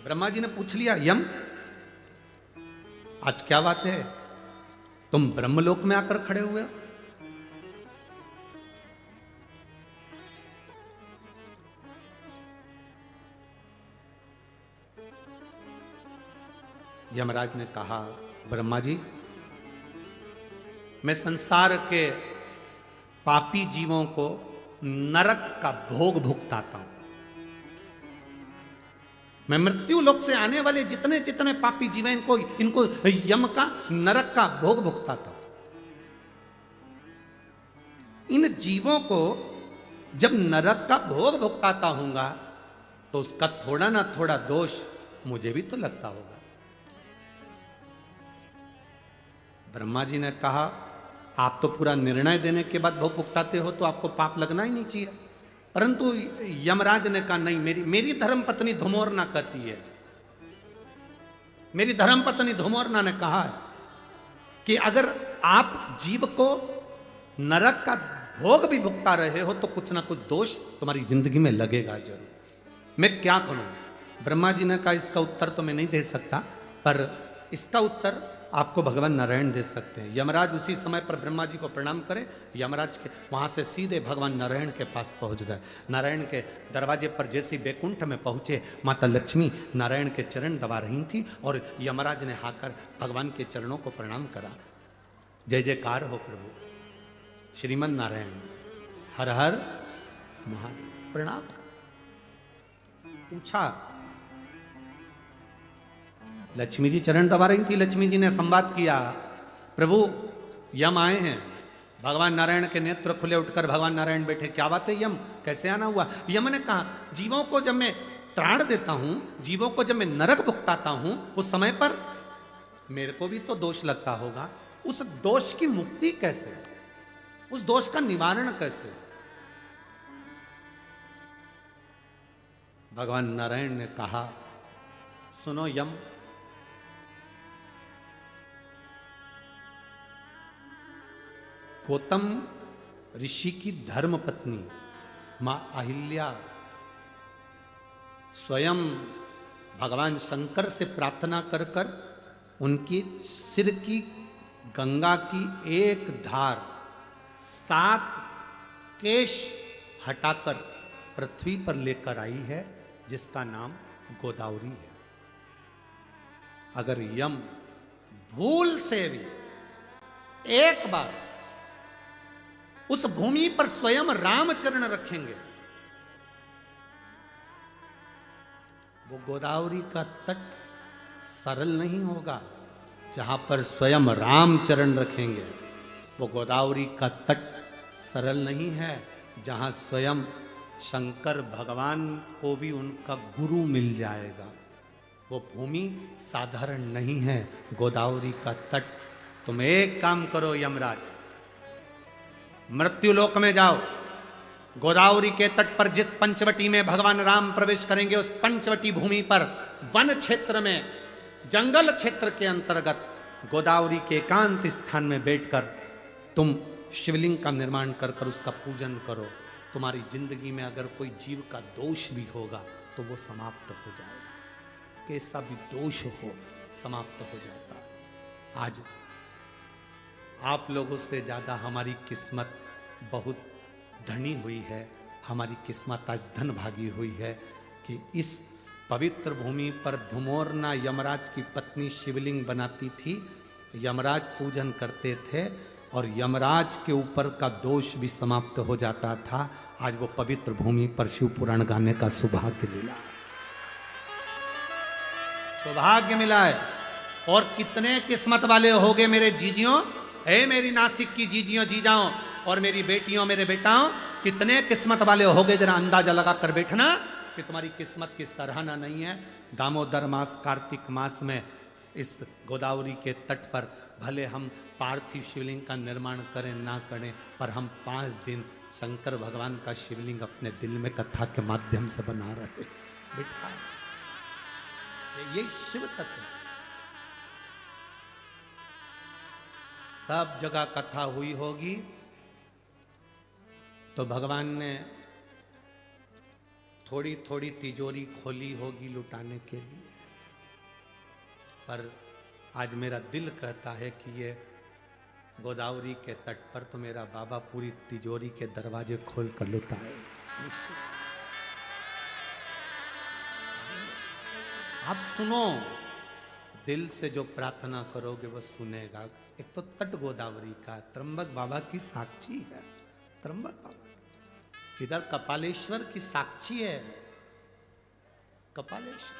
ब्रह्मा जी ने पूछ लिया, यम आज क्या बात है, तुम ब्रह्मलोक में आकर खड़े हुए हो? यमराज ने कहा, ब्रह्मा जी, मैं संसार के पापी जीवों को नरक का भोग भुगताता हूं। मैं मृत्यु लोक से आने वाले जितने जितने पापी जीव हैं, इनको यम का, नरक का भोग भुगताता हूं। इन जीवों को जब नरक का भोग भुगताता हूंगा तो उसका थोड़ा ना थोड़ा दोष मुझे भी तो लगता होगा। ब्रह्मा जी ने कहा, आप तो पूरा निर्णय देने के बाद भोग भुगताते हो तो आपको पाप लगना ही नहीं चाहिए। परंतु यमराज ने कहा, नहीं, मेरी धर्म पत्नी धुमोरना कहती है, मेरी धर्म पत्नी धुमोरना ने कहा है कि अगर आप जीव को नरक का भोग भी भुगता रहे हो तो कुछ ना कुछ दोष तुम्हारी जिंदगी में लगेगा जरूर। मैं क्या करूं? ब्रह्मा जी ने कहा, इसका उत्तर तो मैं नहीं दे सकता, पर इसका उत्तर आपको भगवान नारायण दे सकते हैं। यमराज उसी समय पर ब्रह्मा जी को प्रणाम करे, यमराज के वहां से सीधे भगवान नारायण के पास पहुंच गए। नारायण के दरवाजे पर जैसे बैकुंठ में पहुंचे, माता लक्ष्मी नारायण के चरण दबा रही थी और यमराज ने आकर भगवान के चरणों को प्रणाम करा। जय जयकार हो प्रभु, श्रीमन नारायण, हर हर महादेव, प्रणाम कर। पूछा, लक्ष्मी जी चरण दबा रही थी, लक्ष्मी जी ने संवाद किया, प्रभु यम आए हैं। भगवान नारायण के नेत्र खुले, उठकर भगवान नारायण बैठे, क्या बात है यम, कैसे आना हुआ? यम ने कहा, जीवों को जब मैं त्राण देता हूं, जीवों को जब मैं नरक भुगताता हूं, उस समय पर मेरे को भी तो दोष लगता होगा। उस दोष की मुक्ति कैसे, उस दोष का निवारण कैसे? भगवान नारायण ने कहा, सुनो यम, गौतम ऋषि की धर्म पत्नी मां अहिल्या स्वयं भगवान शंकर से प्रार्थना कर कर उनकी सिर की गंगा की एक धार 7 केश हटाकर पृथ्वी पर लेकर आई है, जिसका नाम गोदावरी है। अगर यम भूल से भी एक बार उस भूमि पर स्वयं रामचरण रखेंगे, वो गोदावरी का तट सरल नहीं होगा। जहां पर स्वयं रामचरण रखेंगे, वो गोदावरी का तट सरल नहीं है। जहां स्वयं शंकर भगवान को भी उनका गुरु मिल जाएगा, वो भूमि साधारण नहीं है, गोदावरी का तट। तुम एक काम करो यमराज, मृत्युलोक में जाओ, गोदावरी के तट पर जिस पंचवटी में भगवान राम प्रवेश करेंगे, उस पंचवटी भूमि पर वन क्षेत्र में, जंगल क्षेत्र के अंतर्गत गोदावरी के एकांत स्थान में बैठकर तुम शिवलिंग का निर्माण कर कर उसका पूजन करो। तुम्हारी जिंदगी में अगर कोई जीव का दोष भी होगा तो वो समाप्त हो जाएगा, कैसा भी दोष हो समाप्त हो जाता है। आज आप लोगों से ज्यादा हमारी किस्मत बहुत धनी हुई है, हमारी किस्मत आज धन भागी हुई है कि इस पवित्र भूमि पर धुमोरना यमराज की पत्नी शिवलिंग बनाती थी, यमराज पूजन करते थे और यमराज के ऊपर का दोष भी समाप्त हो जाता था। आज वो पवित्र भूमि पर शिव पुराण गाने का सौभाग्य मिला, सौभाग्य मिला है। और कितने किस्मत वाले होगे मेरे जीजियों, हे मेरी नासिक की जीजियों जीजाओं और मेरी बेटियों मेरे बेटाओं, कितने किस्मत वाले होगे, जरा अंदाजा लगा कर बैठना कि तुम्हारी किस्मत की सराहना नहीं है। दामोदर मास कार्तिक मास में इस गोदावरी के तट पर भले हम पार्थिव शिवलिंग का निर्माण करें ना करें, पर हम 5 दिन शंकर भगवान का शिवलिंग अपने दिल में कथा के माध्यम से बना रहे बेटा। ये शिव तत्व, सब जगह कथा हुई होगी तो भगवान ने थोड़ी थोड़ी तिजोरी खोली होगी लुटाने के लिए, पर आज मेरा दिल कहता है कि ये गोदावरी के तट पर तो मेरा बाबा पूरी तिजोरी के दरवाजे खोल कर लुटाए। आप सुनो, दिल से जो प्रार्थना करोगे वो सुनेगा। एक तो तट गोदावरी का त्र्यंबक बाबा की साक्षी है, त्र्यंबक बाबा इधर कपालेश्वर की साक्षी है, कपालेश्वर।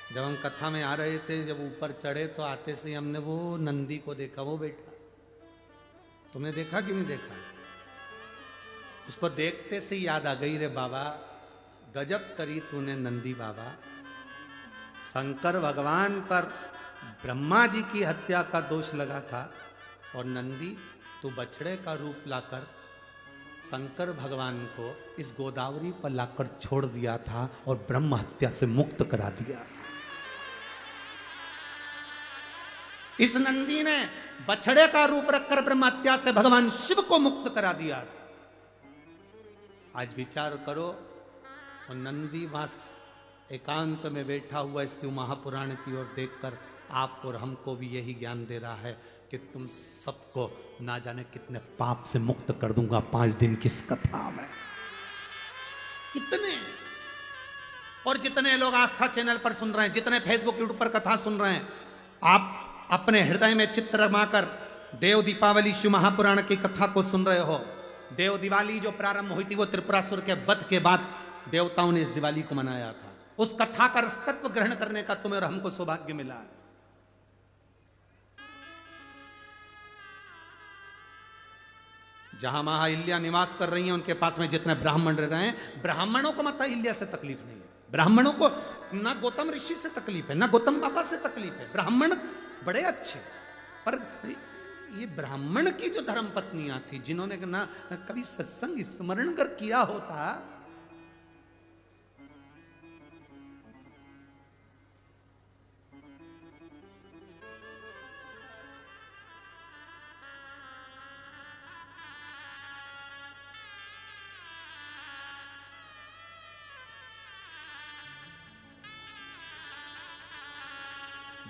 जब हम कथा में आ रहे थे, जब ऊपर चढ़े तो आते से हमने वो नंदी को देखा, वो बैठा। तुमने देखा कि नहीं देखा? उसको देखते से याद आ गई, रे बाबा गजब करी तूने नंदी बाबा। शंकर भगवान पर ब्रह्मा जी की हत्या का दोष लगा था और नंदी तू बछड़े का रूप लाकर शंकर भगवान को इस गोदावरी पर लाकर छोड़ दिया था और ब्रह्म हत्या से मुक्त करा दिया। इस नंदी ने बछड़े का रूप रखकर ब्रह्म हत्या से भगवान शिव को मुक्त करा दिया। आज विचार करो, और नंदी वास एकांत में बैठा हुआ इस शिव महापुराण की ओर देखकर आप और हमको भी यही ज्ञान दे रहा है कि तुम सबको ना जाने कितने पाप से मुक्त कर दूंगा 5 दिन की इस कथा में। कितने, और जितने लोग आस्था चैनल पर सुन रहे हैं, जितने फेसबुक यूट्यूब पर कथा सुन रहे हैं, आप अपने हृदय में चित्र रमाकर देव दीपावली शिव महापुराण की कथा को सुन रहे हो। देव दिवाली जो प्रारंभ हुई थी वो त्रिपुरासुर के वध के बाद देवताओं ने इस दिवाली को मनाया था। उस कथा का रसतत्व ग्रहण करने का तुम्हें और हमको सौभाग्य मिला है। जहां मां अहिल्या निवास कर रही हैं, उनके पास में जितने ब्राह्मण रह रहे हैं, ब्राह्मणों को माता अहिल्या से तकलीफ नहीं है। ब्राह्मणों को ना गौतम ऋषि से तकलीफ है, ना गौतम बाबा से तकलीफ है। ब्राह्मण बड़े अच्छे, पर ये ब्राह्मण की जो धर्म पत्नियां थी, जिन्होंने ना कभी सत्संग स्मरण कर किया होता,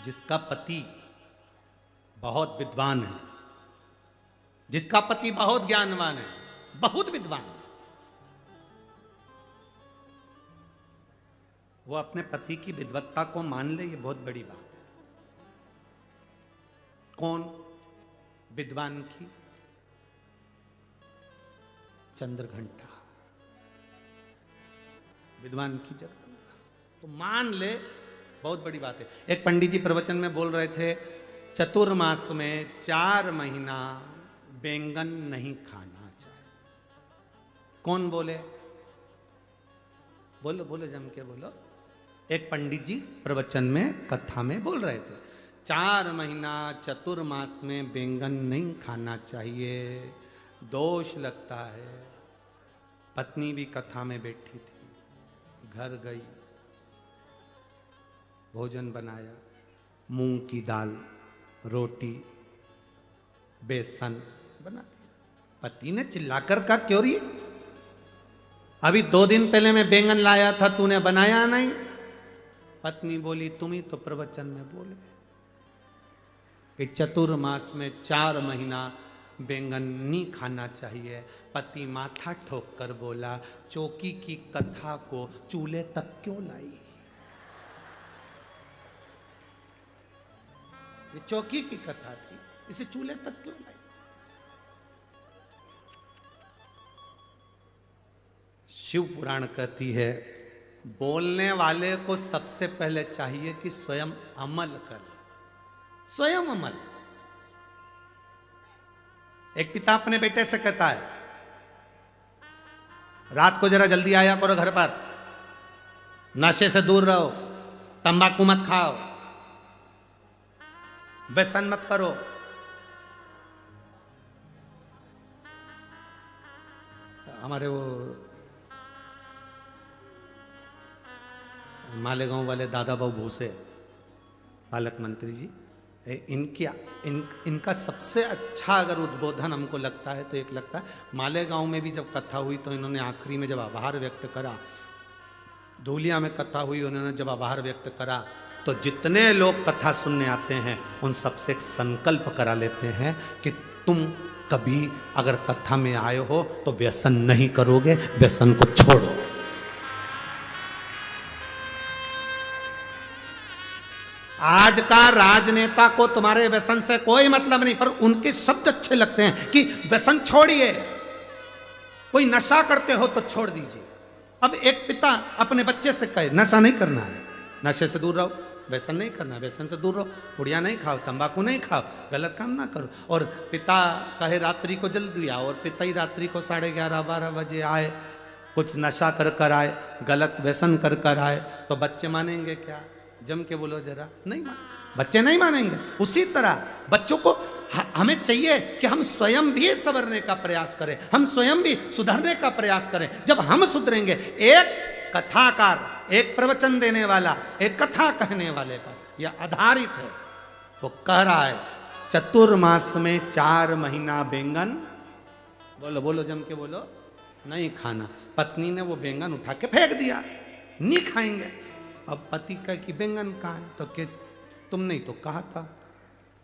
जिसका पति बहुत विद्वान है, जिसका पति बहुत ज्ञानवान है, बहुत विद्वान है, वो अपने पति की विद्वत्ता को मान ले, ये बहुत बड़ी बात है। कौन विद्वान की? चंद्रघंटा, विद्वान की जगदम्बा, तो मान ले, बहुत बड़ी बात है। एक पंडित जी प्रवचन में बोल रहे थे, चतुर्मास में 4 महीना बैंगन नहीं खाना चाहिए। कौन बोले? बोलो बोलो, जम के बोलो। एक पंडित जी प्रवचन में कथा में बोल रहे थे, 4 महीना चतुर्मास में बैंगन नहीं खाना चाहिए, दोष लगता है। पत्नी भी कथा में बैठी थी, घर गई, भोजन बनाया, मूंग की दाल, रोटी, बेसन बना दिया। पति ने चिल्लाकर कहा, क्यों रही? अभी 2 दिन पहले मैं बैंगन लाया था, तूने बनाया नहीं। पत्नी बोली, तुम ही तो प्रवचन में बोले कि चतुर्मास में 4 महीना बैंगन नहीं खाना चाहिए। पति माथा ठोक कर बोला, चौकी की कथा को चूल्हे तक क्यों लाई? ये चौकी की कथा थी, इसे चूल्हे तक क्यों लाई? शिव पुराण कहती है, बोलने वाले को सबसे पहले चाहिए कि स्वयं अमल करे, स्वयं अमल। एक पिता अपने बेटे से कहता है, रात को जरा जल्दी आया करो घर पर, नशे से दूर रहो, तंबाकू मत खाओ, व्यसन मत करो। हमारे वो मालेगांव वाले दादा बाबू भूसे पालक मंत्री जी, इनका सबसे अच्छा अगर उद्बोधन हमको लगता है तो एक लगता है, मालेगांव में भी जब कथा हुई तो इन्होंने आखिरी में जब आभार व्यक्त करा, धूलिया में कथा हुई, उन्होंने जब आभार व्यक्त करा, तो जितने लोग कथा सुनने आते हैं उन सबसे एक संकल्प करा लेते हैं कि तुम कभी अगर कथा में आए हो तो व्यसन नहीं करोगे, व्यसन को छोड़ो। आज का राजनेता को तुम्हारे व्यसन से कोई मतलब नहीं, पर उनके शब्द अच्छे लगते हैं कि व्यसन छोड़िए, कोई नशा करते हो तो छोड़ दीजिए। अब एक पिता अपने बच्चे से कहे नशा नहीं करना है, नशे से दूर रहो, व्यसन नहीं करना, व्यसन से दूर रहो, पुड़िया नहीं खाओ, तंबाकू नहीं खाओ, गलत काम ना करो। और पिता कहे रात्रि को जल्दी आओ, और पिता ही रात्रि को 11:30-12 बजे आए, कुछ नशा कर कर आए, गलत व्यसन कर कर आए, तो बच्चे मानेंगे क्या? जम के बोलो जरा, नहीं मान, बच्चे नहीं मानेंगे। उसी तरह बच्चों को हमें चाहिए कि हम स्वयं भी संवरने का प्रयास करें, हम स्वयं भी सुधरने का प्रयास करें। जब हम सुधरेंगे, एक कथाकार, एक प्रवचन देने वाला, एक कथा कहने वाले पर यह आधारित है, वो कह रहा है चतुर्मास में 4 महीना बैंगन, बोलो बोलो जम के बोलो, नहीं खाना। पत्नी ने वो बैंगन उठा के फेंक दिया, नहीं खाएंगे। अब पति कहे कि बैंगन कहाँ है, तो कि तुमने ही तो कहा था।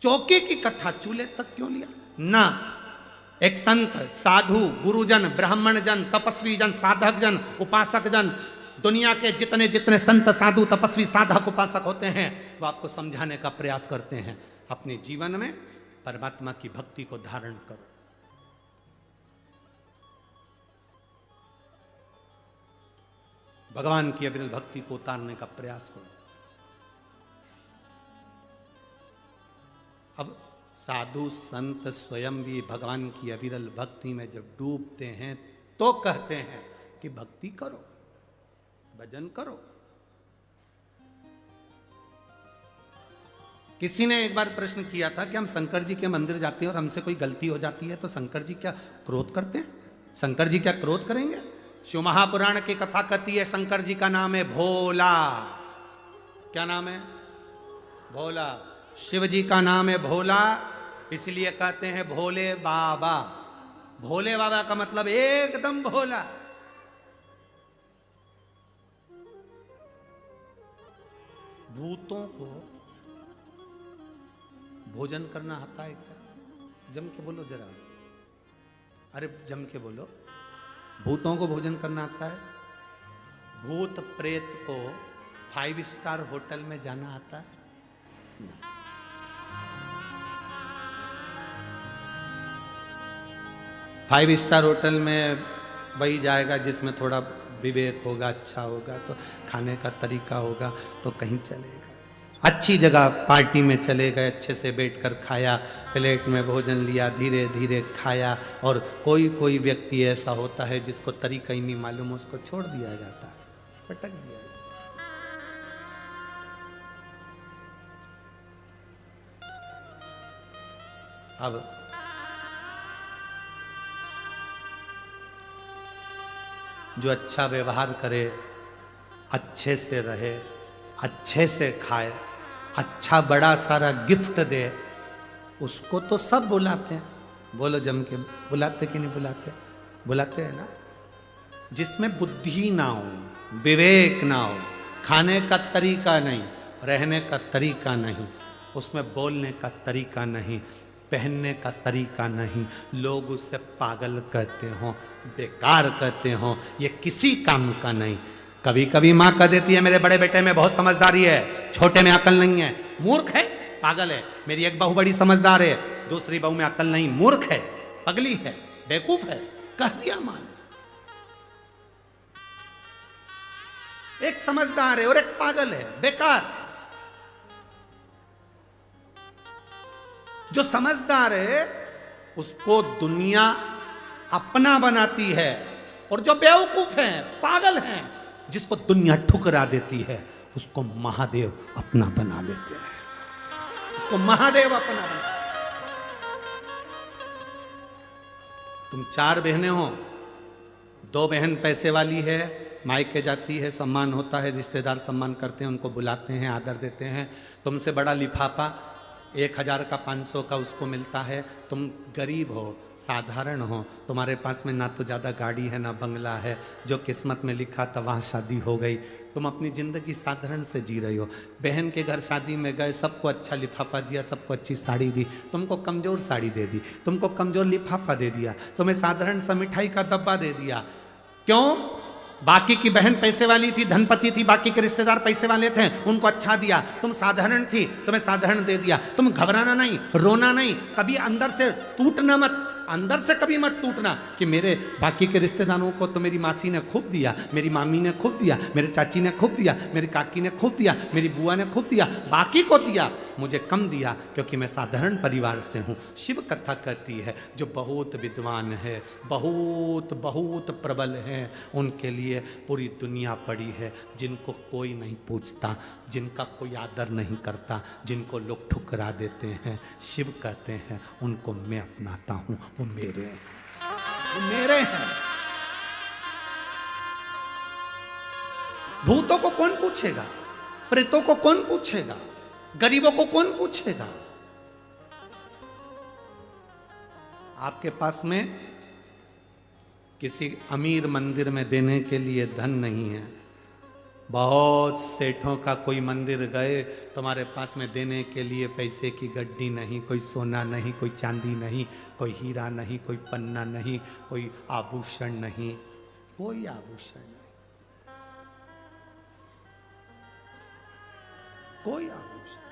चौके की कथा चूल्हे तक क्यों लिया ना? एक संत, साधु, गुरुजन, ब्राह्मण जन, तपस्वी जन, साधक जन, उपासक जन, दुनिया के जितने जितने संत, साधु, तपस्वी, साधक, उपासक होते हैं, वो आपको समझाने का प्रयास करते हैं, अपने जीवन में परमात्मा की भक्ति को धारण करो। भगवान की अविरल भक्ति को उतारने का प्रयास करो। अब साधु संत स्वयं भी भगवान की अविरल भक्ति में जब डूबते हैं तो कहते हैं कि भक्ति करो, भजन करो। किसी ने एक बार प्रश्न किया था कि हम शंकर जी के मंदिर जाते हैं और हमसे कोई गलती हो जाती है तो शंकर जी क्या क्रोध करते हैं? शंकर जी क्या क्रोध करेंगे? शिव महापुराण की कथा कहती है शंकर जी का नाम है भोला। क्या नाम है? भोला। शिव जी का नाम है भोला, इसलिए कहते हैं भोले बाबा। भोले बाबा का मतलब एकदम भोला। भूतों को भोजन करना आता है क्या? जम के बोलो जरा, अरे जम के बोलो, भूतों को भोजन करना आता है? भूत प्रेत को 5 स्टार होटल में जाना आता है? नहीं। फाइव स्टार होटल में वही जाएगा जिसमें थोड़ा विवेक होगा, अच्छा होगा, तो खाने का तरीका होगा तो कहीं चलेगा। अच्छी जगह पार्टी में चले गए, अच्छे से बैठकर खाया, प्लेट में भोजन लिया, धीरे धीरे खाया। और कोई कोई व्यक्ति ऐसा होता है जिसको तरीका ही नहीं मालूम, उसको छोड़ दिया जाता है, पटक दिया जाता है। अब जो अच्छा व्यवहार करे, अच्छे से रहे, अच्छे से खाए, अच्छा बड़ा सारा गिफ्ट दे, उसको तो सब बुलाते हैं। बोलो जम के, बुलाते कि नहीं बुलाते? बुलाते हैं ना। जिसमें बुद्धि ना हो, विवेक ना हो, खाने का तरीका नहीं, रहने का तरीका नहीं, उसमें बोलने का तरीका नहीं, पहनने का तरीका नहीं, लोग उससे पागल कहते हों, बेकार कहते हों, ये किसी काम का नहीं। कभी कभी माँ कह देती है मेरे बड़े बेटे में बहुत समझदारी है, छोटे में अकल नहीं है, मूर्ख है, पागल है। मेरी एक बहू बड़ी समझदार है, दूसरी बहू में अकल नहीं, मूर्ख है, पगली है, बेवकूफ है, कह दिया माँ ने। एक समझदार है और एक पागल है, बेकार। जो समझदार है उसको दुनिया अपना बनाती है, और जो बेवकूफ है, पागल है, जिसको दुनिया ठुकरा देती है, उसको महादेव अपना बना लेते हैं। उसको महादेव अपना बना। तुम 4 बहनें हो, 2 बहन पैसे वाली है, मायके जाती है, सम्मान होता है, रिश्तेदार सम्मान करते हैं, उनको बुलाते हैं, आदर देते हैं। तुमसे बड़ा लिफाफा 1000 का 500 का उसको मिलता है। तुम गरीब हो, साधारण हो, तुम्हारे पास में ना तो ज़्यादा गाड़ी है ना बंगला है, जो किस्मत में लिखा था वहाँ शादी हो गई। तुम अपनी ज़िंदगी साधारण से जी रही हो। बहन के घर शादी में गए, सबको अच्छा लिफाफा दिया, सबको अच्छी साड़ी दी, तुमको कमज़ोर साड़ी दे दी, तुमको कमज़ोर लिफाफा दे दिया, तुम्हें साधारण सा मिठाई का डब्बा दे दिया। क्यों? बाकी की बहन पैसे वाली थी, धनपति थी, बाकी के रिश्तेदार पैसे वाले थे, उनको अच्छा दिया। तुम साधारण थी, तुम्हें साधारण दे दिया। तुम घबराना नहीं, रोना नहीं, कभी अंदर से टूटना मत, अंदर से कभी मत टूटना कि मेरे बाकी के रिश्तेदारों को तो मेरी मासी ने खूब दिया, मेरी मामी ने खूब दिया, मेरे चाची ने खूब दिया, मेरी काकी ने खूब दिया, मेरी बुआ ने खूब दिया, बाकी को दिया, मुझे कम दिया क्योंकि मैं साधारण परिवार से हूँ। शिव कथा कहती है जो बहुत विद्वान है, बहुत बहुत प्रबल हैं, उनके लिए पूरी दुनिया पड़ी है, जिनको कोई नहीं पूछता, जिनका कोई आदर नहीं करता, जिनको लोग ठुकरा देते हैं, शिव कहते हैं उनको मैं अपनाता हूँ, वो मेरे हैं, वो मेरे हैं। भूतों को कौन पूछेगा, प्रेतों को कौन पूछेगा, गरीबों को कौन पूछेगा? आपके पास में किसी अमीर मंदिर में देने के लिए धन नहीं है, बहुत सेठों का कोई मंदिर गए, तुम्हारे पास में देने के लिए पैसे की गड्डी नहीं, कोई सोना नहीं, कोई चांदी नहीं, कोई हीरा नहीं, कोई पन्ना नहीं, कोई आभूषण नहीं, कोई आभूषण नहीं, कोई आभूषण,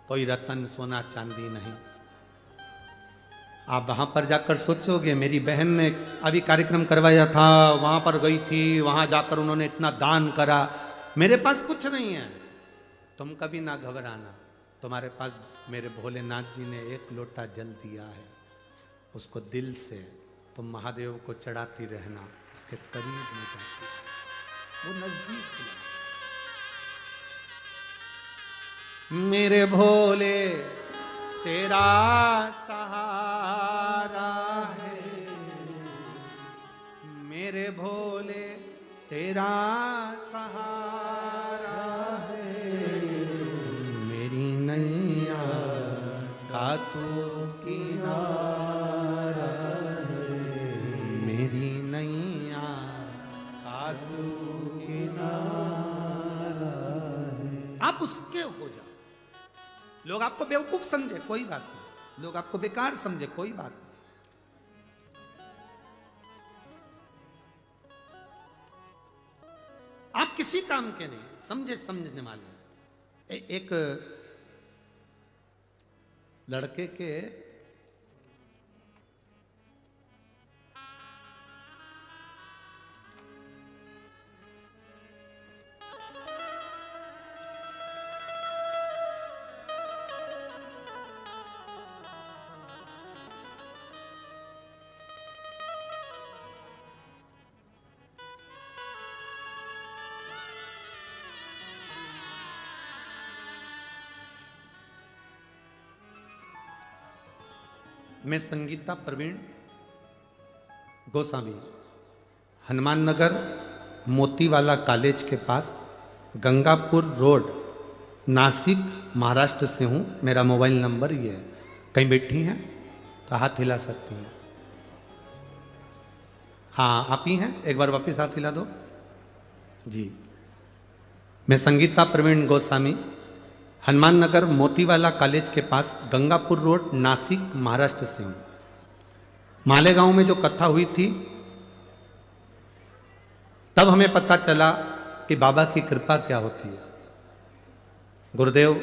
कोई रतन सोना चांदी नहीं। आप वहां पर जाकर सोचोगे, मेरी बहन ने अभी कार्यक्रम करवाया था, वहां पर गई थी, वहां जाकर उन्होंने इतना दान करा, मेरे पास कुछ नहीं है। तुम कभी ना घबराना, तुम्हारे पास मेरे भोलेनाथ जी ने एक लोटा जल दिया है, उसको दिल से तुम महादेव को चढ़ाती रहना, उसके करीब में जाती, वो नजदीक है। मेरे भोले तेरा सहारा है, मेरे भोले तेरा सहारा है, मेरी नैया का तू किनारा है, मेरी नैया का तू किनारा है। आप उसके हो जाओ। लोग आपको बेवकूफ समझे कोई बात नहीं, लोग आपको बेकार समझे कोई बात नहीं, आप किसी काम के नहीं, समझे समझने वाले। एक लड़के के मैं संगीता प्रवीण गोस्वामी हनुमान नगर मोतीवाला कॉलेज के पास गंगापुर रोड नासिक महाराष्ट्र से हूँ। मेरा मोबाइल नंबर ये है। कहीं बैठी हैं तो हाथ हिला सकती हैं। हाँ आप ही हैं, एक बार वापस हाथ हिला दो जी। मैं संगीता प्रवीण गोस्वामी हनुमान नगर मोतीवाला कॉलेज के पास गंगापुर रोड नासिक महाराष्ट्र से हूँ। मालेगांव में जो कथा हुई थी तब हमें पता चला कि बाबा की कृपा क्या होती है। गुरुदेव,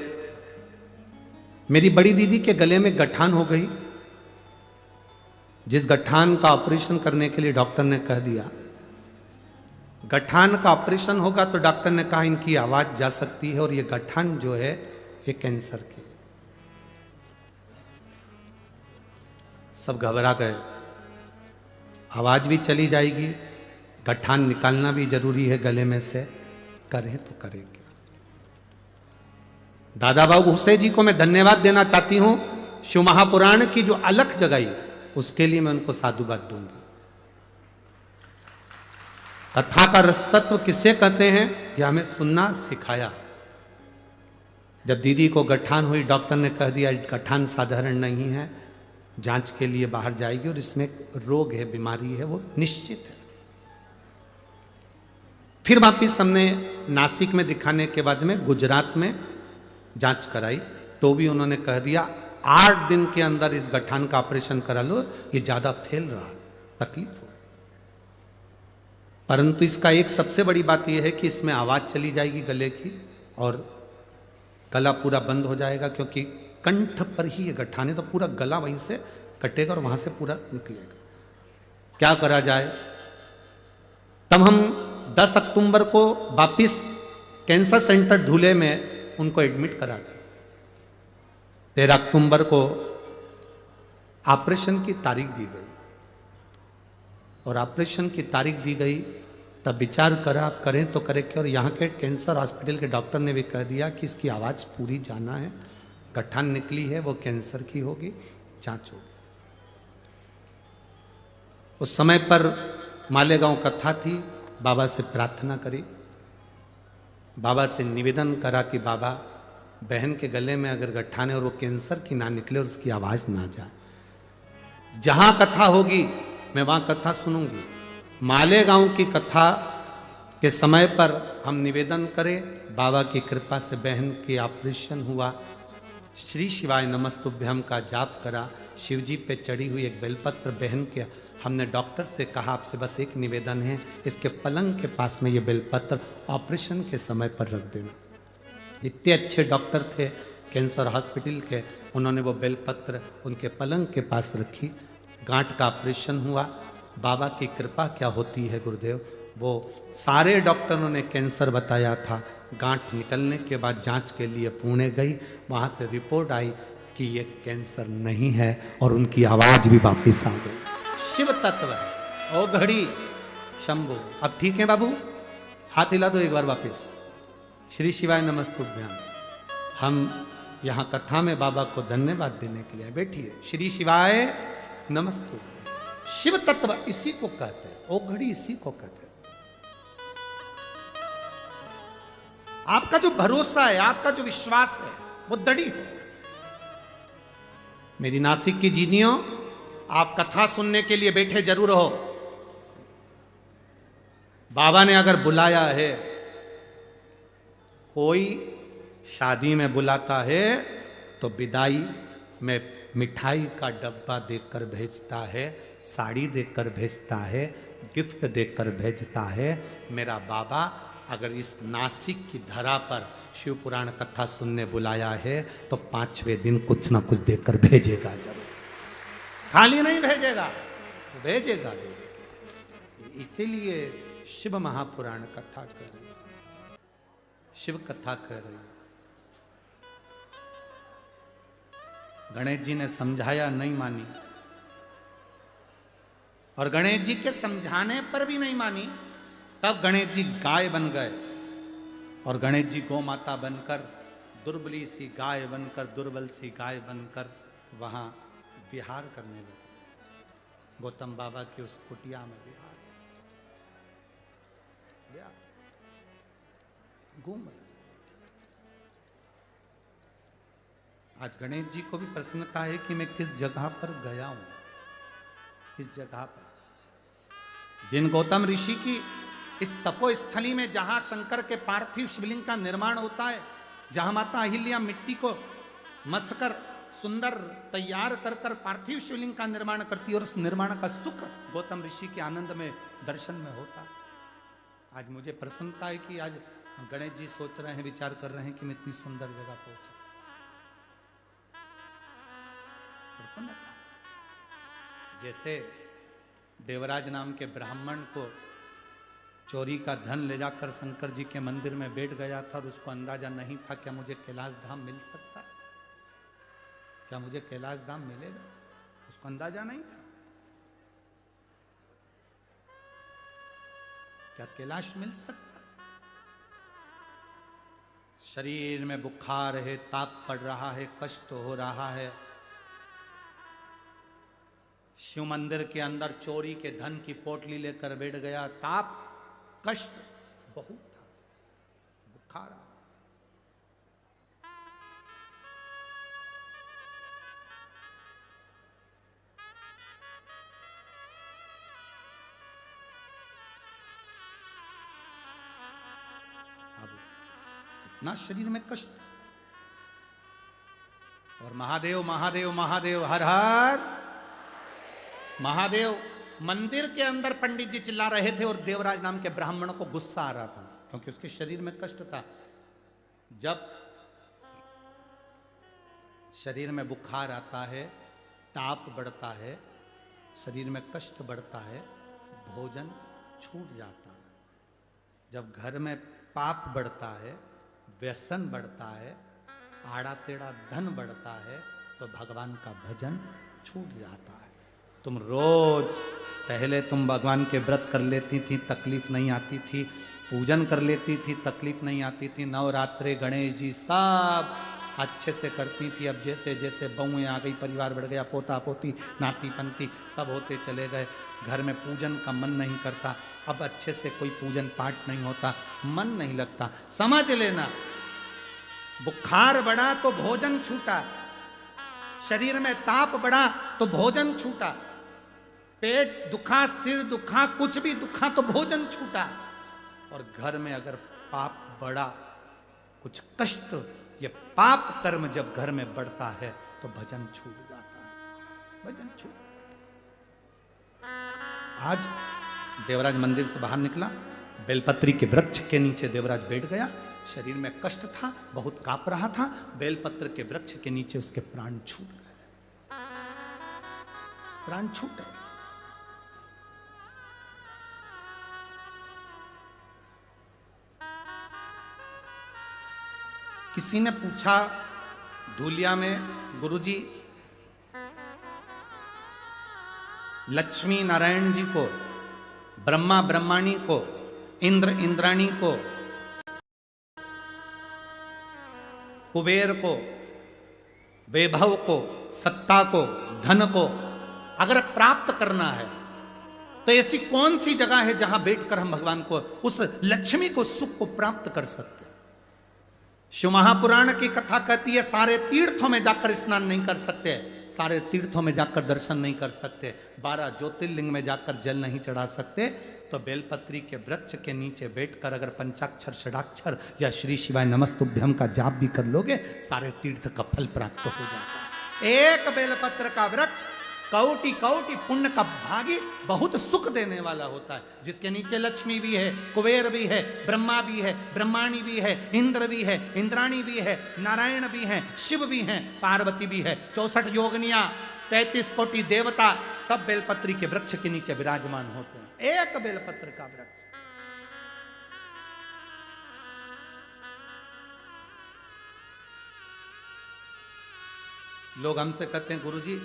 मेरी बड़ी दीदी के गले में गठान हो गई। जिस गठान का ऑपरेशन करने के लिए डॉक्टर ने कह दिया, गठान का ऑपरेशन होगा तो डॉक्टर ने कहा इनकी आवाज जा सकती है और ये गठान जो है ये कैंसर की। सब घबरा गए, आवाज भी चली जाएगी, गठान निकालना भी जरूरी है गले में से, करें तो करेंगे। दादा बाबू हुसैन जी को मैं धन्यवाद देना चाहती हूं। शिव महापुराण की जो अलख जगाई उसके लिए मैं उनको साधुवाद दूंगी। कथा का रसतत्व किसे कहते हैं यह हमें सुनना सिखाया। जब दीदी को गठान हुई, डॉक्टर ने कह दिया गठान साधारण नहीं है, जांच के लिए बाहर जाएगी और इसमें रोग है, बीमारी है, वो निश्चित है। फिर वापिस हमने नासिक में दिखाने के बाद में गुजरात में जांच कराई तो भी उन्होंने कह दिया 8 दिन के अंदर इस गठान का ऑपरेशन करा लो, ये ज्यादा फैल रहा है, तकलीफ हो। परंतु इसका एक सबसे बड़ी बात यह है कि इसमें आवाज़ चली जाएगी गले की और गला पूरा बंद हो जाएगा, क्योंकि कंठ पर ही ये गठाने, तो पूरा गला वहीं से कटेगा और वहां से पूरा निकलेगा। क्या करा जाए? तब हम 10 अक्टूबर को वापिस कैंसर सेंटर धुले में उनको एडमिट करा दिया। 13 अक्टूबर को ऑपरेशन की तारीख दी गई और ऑपरेशन की तारीख दी गई। तब विचार करा आप करें तो करें क्या, और यहाँ के कैंसर हॉस्पिटल के डॉक्टर ने भी कह दिया कि इसकी आवाज़ पूरी जाना है, गठान निकली है वो कैंसर की होगी, जांच होगी। उस समय पर मालेगांव कथा थी, बाबा से प्रार्थना करी, बाबा से निवेदन करा कि बाबा बहन के गले में अगर गठान है और वो कैंसर की ना निकले और उसकी आवाज़ ना जाए, जहां कथा होगी मैं वहां कथा सुनूंगी। मालेगांव की कथा के समय पर हम निवेदन करें, बाबा की कृपा से बहन की ऑपरेशन हुआ, श्री शिवाय नमस्तुभ्यम का जाप करा, शिवजी पे चढ़ी हुई एक बेलपत्र बहन के, हमने डॉक्टर से कहा आपसे बस एक निवेदन है, इसके पलंग के पास में ये बेलपत्र ऑपरेशन के समय पर रख देना। इतने अच्छे डॉक्टर थे कैंसर हॉस्पिटल के, उन्होंने वो बेलपत्र उनके पलंग के पास रखी। गांठ का ऑपरेशन हुआ, बाबा की कृपा क्या होती है गुरुदेव, वो सारे डॉक्टरों ने कैंसर बताया था। गांठ निकलने के बाद जांच के लिए पुणे गई, वहाँ से रिपोर्ट आई कि ये कैंसर नहीं है और उनकी आवाज़ भी वापस आ गई। शिव तत्व है, ओ घड़ी शंभु। अब ठीक है बाबू, हाथ हिला दो एक बार वापस। श्री शिवाय नमस्तुभ्यम। हम यहाँ कथा में बाबा को धन्यवाद देने के लिए बैठिए। श्री शिवाय नमस्तुभ्यम। शिव तत्व इसी को कहते हैं, ओ घड़ी इसी को कहते हैं। आपका जो भरोसा है, आपका जो विश्वास है, वो दृढ़ है। मेरी नासिक की जीजियों, आप कथा सुनने के लिए बैठे जरूर हो। बाबा ने अगर बुलाया है, कोई शादी में बुलाता है तो विदाई में मिठाई का डब्बा देकर भेजता है, साड़ी देकर भेजता है, गिफ्ट देकर भेजता है। मेरा बाबा अगर इस नासिक की धरा पर शिव पुराण कथा सुनने बुलाया है तो 5वें दिन कुछ ना कुछ देकर भेजेगा जरूर, खाली नहीं भेजेगा, भेजेगा। इसीलिए शिव महापुराण कथा कर रही, शिव कथा कर रही। गणेश जी ने समझाया, नहीं मानी, और गणेश जी के समझाने पर भी नहीं मानी। तब गणेश जी गाय बन गए और गणेश जी गौ माता बनकर, दुर्बली सी गाय बनकर, दुर्बल सी गाय बनकर वहां विहार करने लगे। गौतम बाबा की उस कुटिया में विहार घूम रहे। आज गणेश जी को भी प्रसन्नता है कि मैं किस जगह पर गया हूं, किस जगह पर। जिन गौतम ऋषि की इस तपोस्थली में, जहां शंकर के पार्थिव शिवलिंग का निर्माण होता है, जहां माता अहिल्या मिट्टी को मसकर सुंदर तैयार कर कर पार्थिव शिवलिंग का निर्माण करती है, और उस निर्माण का सुख गौतम ऋषि के आनंद में, दर्शन में होता है। आज मुझे प्रसन्नता है कि आज गणेश जी सोच रहे हैं, विचार कर रहे हैं कि मैं इतनी सुंदर जगह पहुंचा। प्रसन्नता। जैसे देवराज नाम के ब्राह्मण को चोरी का धन ले जाकर शंकर जी के मंदिर में बैठ गया था और उसको अंदाजा नहीं था क्या मुझे कैलाश धाम मिल सकता है, क्या मुझे कैलाश धाम मिलेगा, उसको अंदाजा नहीं था। क्या कैलाश मिल सकता है? शरीर में बुखार है, ताप पड़ रहा है, कष्ट हो रहा है। शिव मंदिर के अंदर चोरी के धन की पोटली लेकर बैठ गया, ताप कष्ट बहुत था, बुखार। अब इतना शरीर में कष्ट, और महादेव महादेव महादेव हर हर महादेव मंदिर के अंदर पंडित जी चिल्ला रहे थे और देवराज नाम के ब्राह्मण को गुस्सा आ रहा था क्योंकि उसके शरीर में कष्ट था। जब शरीर में बुखार आता है, ताप बढ़ता है, शरीर में कष्ट बढ़ता है, भोजन छूट जाता है। जब घर में पाप बढ़ता है, व्यसन बढ़ता है, आड़ा टेढ़ा धन बढ़ता है, तो भगवान का भजन छूट जाता है। तुम रोज पहले तुम भगवान के व्रत कर लेती थी, तकलीफ नहीं आती थी, पूजन कर लेती थी, तकलीफ नहीं आती थी, नवरात्रे गणेश जी सब अच्छे से करती थी। अब जैसे जैसे बहुएं आ गई, परिवार बढ़ गया, पोता पोती नाती पंती सब होते चले गए, घर में पूजन का मन नहीं करता, अब अच्छे से कोई पूजन पाठ नहीं होता, मन नहीं लगता। समझ लेना, बुखार बढ़ा तो भोजन छूटा, शरीर में ताप बढ़ा तो भोजन छूटा, पेट दुखा, सिर दुखा, कुछ भी दुखा तो भोजन छूटा। और घर में अगर पाप बढ़ा, कुछ कष्ट, ये पाप कर्म जब घर में बढ़ता है तो भजन छूट जाता है, भजन छूट। आज देवराज मंदिर से बाहर निकला, बेलपत्री के वृक्ष के नीचे देवराज बैठ गया। शरीर में कष्ट था, बहुत कांप रहा था, बेलपत्र के वृक्ष के नीचे उसके प्राण छूट गए, प्राण छूट गए। किसी ने पूछा धूलिया में, गुरुजी लक्ष्मी नारायण जी को, ब्रह्मा ब्रह्माणी को, इंद्र इंद्राणी को, कुबेर को, वैभव को, सत्ता को, धन को अगर प्राप्त करना है तो ऐसी कौन सी जगह है जहां बैठकर हम भगवान को, उस लक्ष्मी को, सुख को प्राप्त कर सकते? शिव महापुराण की कथा कहती है सारे तीर्थों में जाकर स्नान नहीं कर सकते, सारे तीर्थों में जाकर दर्शन नहीं कर सकते, 12 ज्योतिर्लिंग में जाकर जल नहीं चढ़ा सकते, तो बेलपत्री के वृक्ष के नीचे बैठकर अगर पंचाक्षर षडाक्षर या श्री शिवाय नमस्तुभ्यम का जाप भी कर लोगे, सारे तीर्थ का फल प्राप्त हो जाता है। एक बेलपत्र का वृक्ष कौटि कौटि पुण्य का भागी, बहुत सुख देने वाला होता है, जिसके नीचे लक्ष्मी भी है, कुबेर भी है, ब्रह्मा भी है, ब्रह्माणी भी है, इंद्र भी है, इंद्राणी भी है, नारायण भी है, शिव भी है, पार्वती भी है, 64 योगनिया, 33 कोटि देवता सब बेलपत्री के वृक्ष के नीचे विराजमान होते हैं। एक बेलपत्र का वृक्ष। लोग हमसे कहते हैं गुरुजी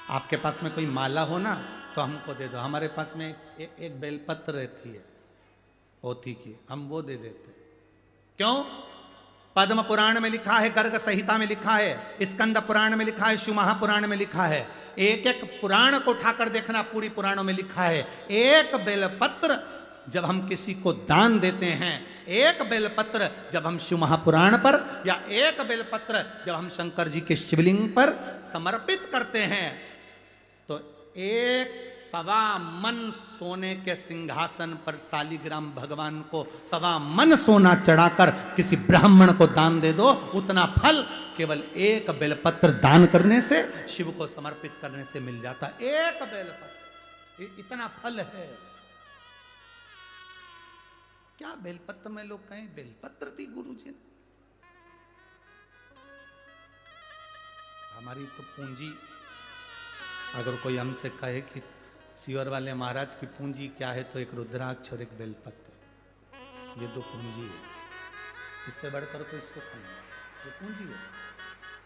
आपके पास में कोई माला हो ना तो हमको दे दो। हमारे पास में एक बेलपत्र रहती है पोथी की, हम वो दे देते। क्यों? पद्म पुराण में लिखा है, गर्ग संहिता में लिखा है, स्कंद पुराण में लिखा है, शिव महापुराण में लिखा है, एक एक पुराण को उठाकर देखना, पूरी पुराणों में लिखा है, एक बेलपत्र जब हम किसी को दान देते हैं, एक बेलपत्र जब हम शिव महापुराण पर, या एक बेलपत्र जब हम शंकर जी के शिवलिंग पर समर्पित करते हैं, तो 1 मन सोने के सिंहासन पर शालिग्राम भगवान को 1 मन सोना चढ़ाकर किसी ब्राह्मण को दान दे दो, उतना फल केवल एक बेलपत्र दान करने से, शिव को समर्पित करने से मिल जाता। एक बेलपत्र, इतना फल है। क्या बेलपत्र में लोग कहें बेलपत्र दी गुरुजी ने? हमारी तो पूंजी, अगर कोई हमसे कहे कि सियोर वाले महाराज की पूंजी क्या है, तो एक रुद्राक्ष और एक बेलपत्र, ये 2 पूंजी है, इससे बढ़कर कोई सुख नहीं। ये पूंजी है,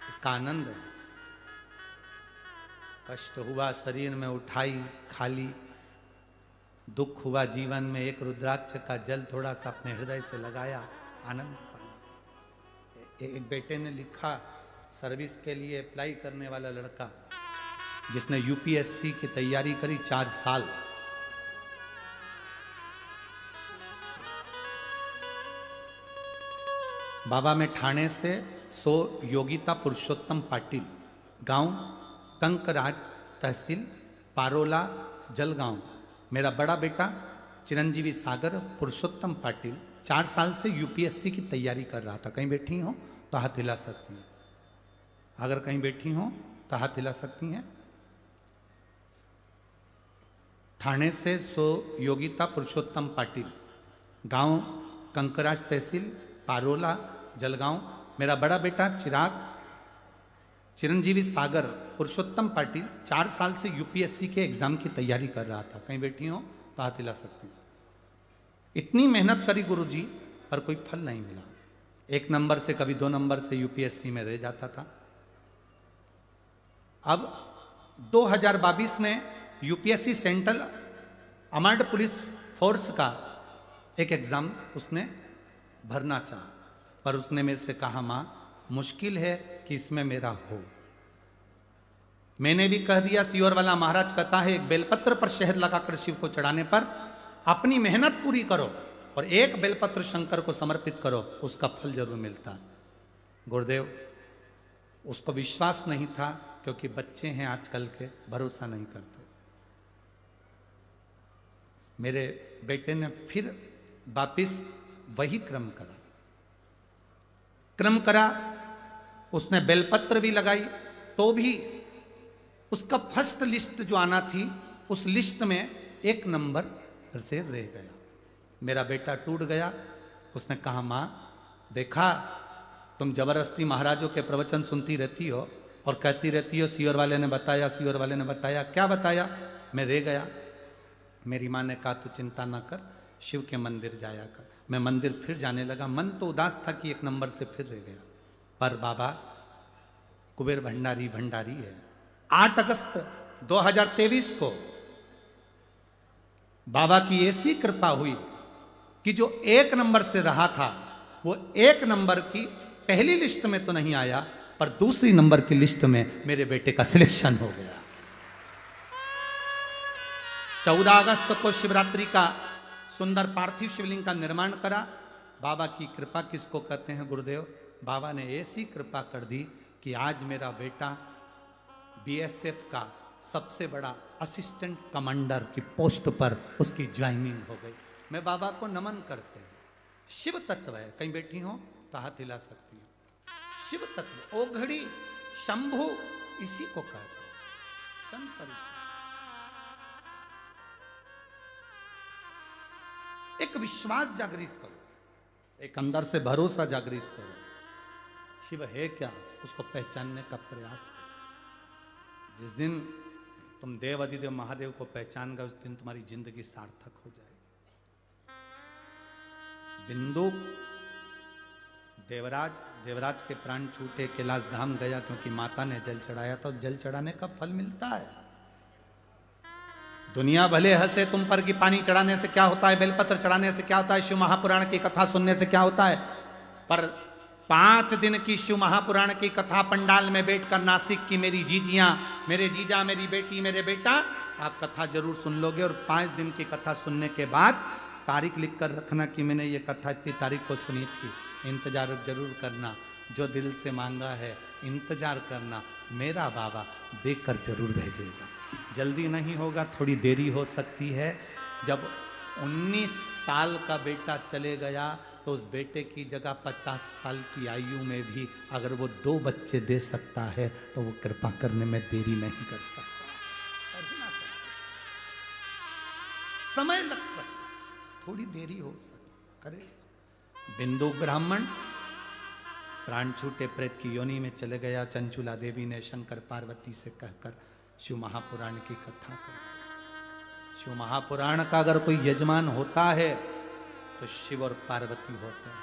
इसका आनंद है। कष्ट हुआ शरीर में उठाई खाली, दुख हुआ जीवन में एक रुद्राक्ष का जल थोड़ा सा अपने हृदय से लगाया, आनंद पाया। एक बेटे ने लिखा, सर्विस के लिए अप्लाई करने वाला लड़का जिसने यूपीएससी की तैयारी करी 4 साल, बाबा में ठाणे से योगिता पुरुषोत्तम पाटिल, गांव कंकराज, तहसील पारोला, जलगांव। मेरा बड़ा बेटा चिरंजीवी सागर पुरुषोत्तम पाटिल 4 साल से यूपीएससी की तैयारी कर रहा था। कहीं बैठी हो तो हाथ हिला सकती हैं, अगर कहीं बैठी हो तो हाथ हिला सकती हैं। ठाणे से सो योगिता पुरुषोत्तम पाटिल, गांव कंकराज तहसील पारोला जलगांव। मेरा बड़ा बेटा चिराग चिरंजीवी सागर पुरुषोत्तम पाटिल 4 साल से यूपीएससी के एग्जाम की तैयारी कर रहा था। कहीं बैठी हो तो हाथ हिला सकती हूँ। इतनी मेहनत करी गुरुजी, पर कोई फल नहीं मिला। 1 नंबर से कभी 2 नंबर से यूपीएससी में रह जाता था। अब 2022 में UPSC central armed police force का एक एग्जाम उसने भरना चाहा, पर उसने मेरे से कहा मां मुश्किल है कि इसमें मेरा हो। मैंने भी कह दिया, सियोर वाला महाराज कहता है एक बेलपत्र पर शहद लगाकर शिव को चढ़ाने पर अपनी मेहनत पूरी करो और एक बेलपत्र शंकर को समर्पित करो, उसका फल जरूर मिलता। गुरुदेव उसको विश्वास नहीं था, क्योंकि बच्चे हैं आजकल के, भरोसा नहीं करते। मेरे बेटे ने फिर वापिस वही क्रम करा। उसने बेलपत्र भी लगाई, तो भी उसका फर्स्ट लिस्ट जो आना थी उस लिस्ट में 1 नंबर से रह गया। मेरा बेटा टूट गया। उसने कहा मां देखा, तुम जबरदस्ती महाराजों के प्रवचन सुनती रहती हो और कहती रहती हो सियोर वाले ने बताया, सियोर वाले ने बताया। क्या बताया? मैं रह गया। मेरी माँ ने कहा तू चिंता ना कर, शिव के मंदिर जाया कर। मैं मंदिर फिर जाने लगा। मन तो उदास था कि 1 नंबर से फिर रह गया, पर बाबा कुबेर भंडारी है। 8 अगस्त 2023 को बाबा की ऐसी कृपा हुई कि जो 1 नंबर से रहा था वो 1 नंबर की पहली लिस्ट में तो नहीं आया, पर दूसरी नंबर की लिस्ट में मेरे बेटे का सिलेक्शन हो गया। 14 अगस्त को शिवरात्रि का सुंदर पार्थिव शिवलिंग का निर्माण करा। बाबा की कृपा किसको कहते हैं गुरुदेव? बाबा ने ऐसी कृपा कर दी कि आज मेरा बेटा बीएसएफ का सबसे बड़ा असिस्टेंट कमांडर की पोस्ट पर उसकी ज्वाइनिंग हो गई। मैं बाबा को नमन करते हैं। शिव तत्व है। कहीं बैठी हो तो हाथ हिला सकती है। शिव तत्व, ओघड़ी, शंभु, इसी को कहते हैं। शंकर एक विश्वास जागृत करो, एक अंदर से भरोसा जागृत करो। शिव है क्या, उसको पहचानने का प्रयास करो। जिस दिन तुम देव अधिदेव महादेव को पहचान गए, उस दिन तुम्हारी जिंदगी सार्थक हो जाएगी। बिंदु देवराज के प्राण छूटे, कैलाश धाम गया क्योंकि माता ने जल चढ़ाया था। जल चढ़ाने का फल मिलता है। दुनिया भले हंसे तुम पर कि पानी चढ़ाने से क्या होता है, बेलपत्र चढ़ाने से क्या होता है, शिव महापुराण की कथा सुनने से क्या होता है, पर 5 दिन की शिव महापुराण की कथा पंडाल में बैठकर नासिक की मेरी जीजियां, मेरे जीजा, मेरी बेटी, मेरे बेटा, आप कथा जरूर सुन लोगे। और 5 दिन की कथा सुनने के बाद तारीख लिख कर रखना कि मैंने ये कथा इतनी तारीख को सुनी थी। इंतजार जरूर करना, जो दिल से मांगा है इंतजार करना, मेरा बाबा देखकर जरूर भेजेगा। जल्दी नहीं होगा, थोड़ी देरी हो सकती है। जब 19 साल का बेटा चले गया तो उस बेटे की जगह 50 साल की आयु में भी अगर वो 2 बच्चे दे सकता है तो वो कृपा करने में देरी नहीं कर सकता। समय लग सकता, थोड़ी देरी हो सकती, करे। बिंदु ब्राह्मण प्राण छूटे प्रेत की योनि में चले गया। चंचुला देवी ने शंकर पार्वती से कहकर शिव महापुराण की कथा कर। शिव महापुराण का अगर कोई यजमान होता है तो शिव और पार्वती होते हैं।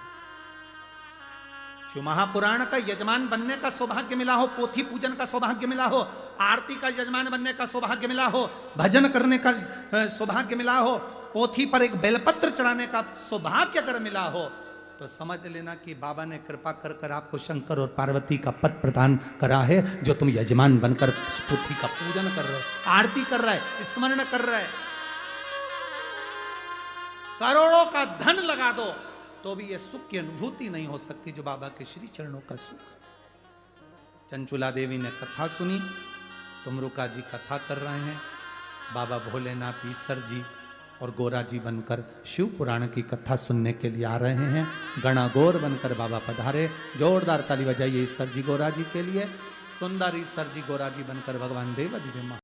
शिव महापुराण का यजमान बनने का सौभाग्य मिला हो, पोथी पूजन का सौभाग्य मिला हो, आरती का यजमान बनने का सौभाग्य मिला हो, भजन करने का सौभाग्य मिला हो, पोथी पर एक बेलपत्र चढ़ाने का सौभाग्य अगर मिला हो, तो समझ लेना कि बाबा ने कृपा कर कर आपको शंकर और पार्वती का पद प्रदान करा है, जो तुम यजमान बनकर पोथी का पूजन कर रहे हो, आरती कर रहा है, स्मरण कर रहा है। करोड़ों का धन लगा दो तो भी ये सुख की अनुभूति नहीं हो सकती जो बाबा के श्री चरणों का सुख। चंचुला देवी ने कथा सुनी, तुमरुका जी कथा कर रहे हैं, बाबा भोलेनाथ ईश्वर जी और गोरा जी बनकर शिव पुराण की कथा सुनने के लिए आ रहे हैं। गणागौर बनकर बाबा पधारे। जोरदार ताली बजाइए ईश्वर जी गोरा जी के लिए। सुंदर ईश्वर जी गोरा जी बनकर भगवान देव अधिदेव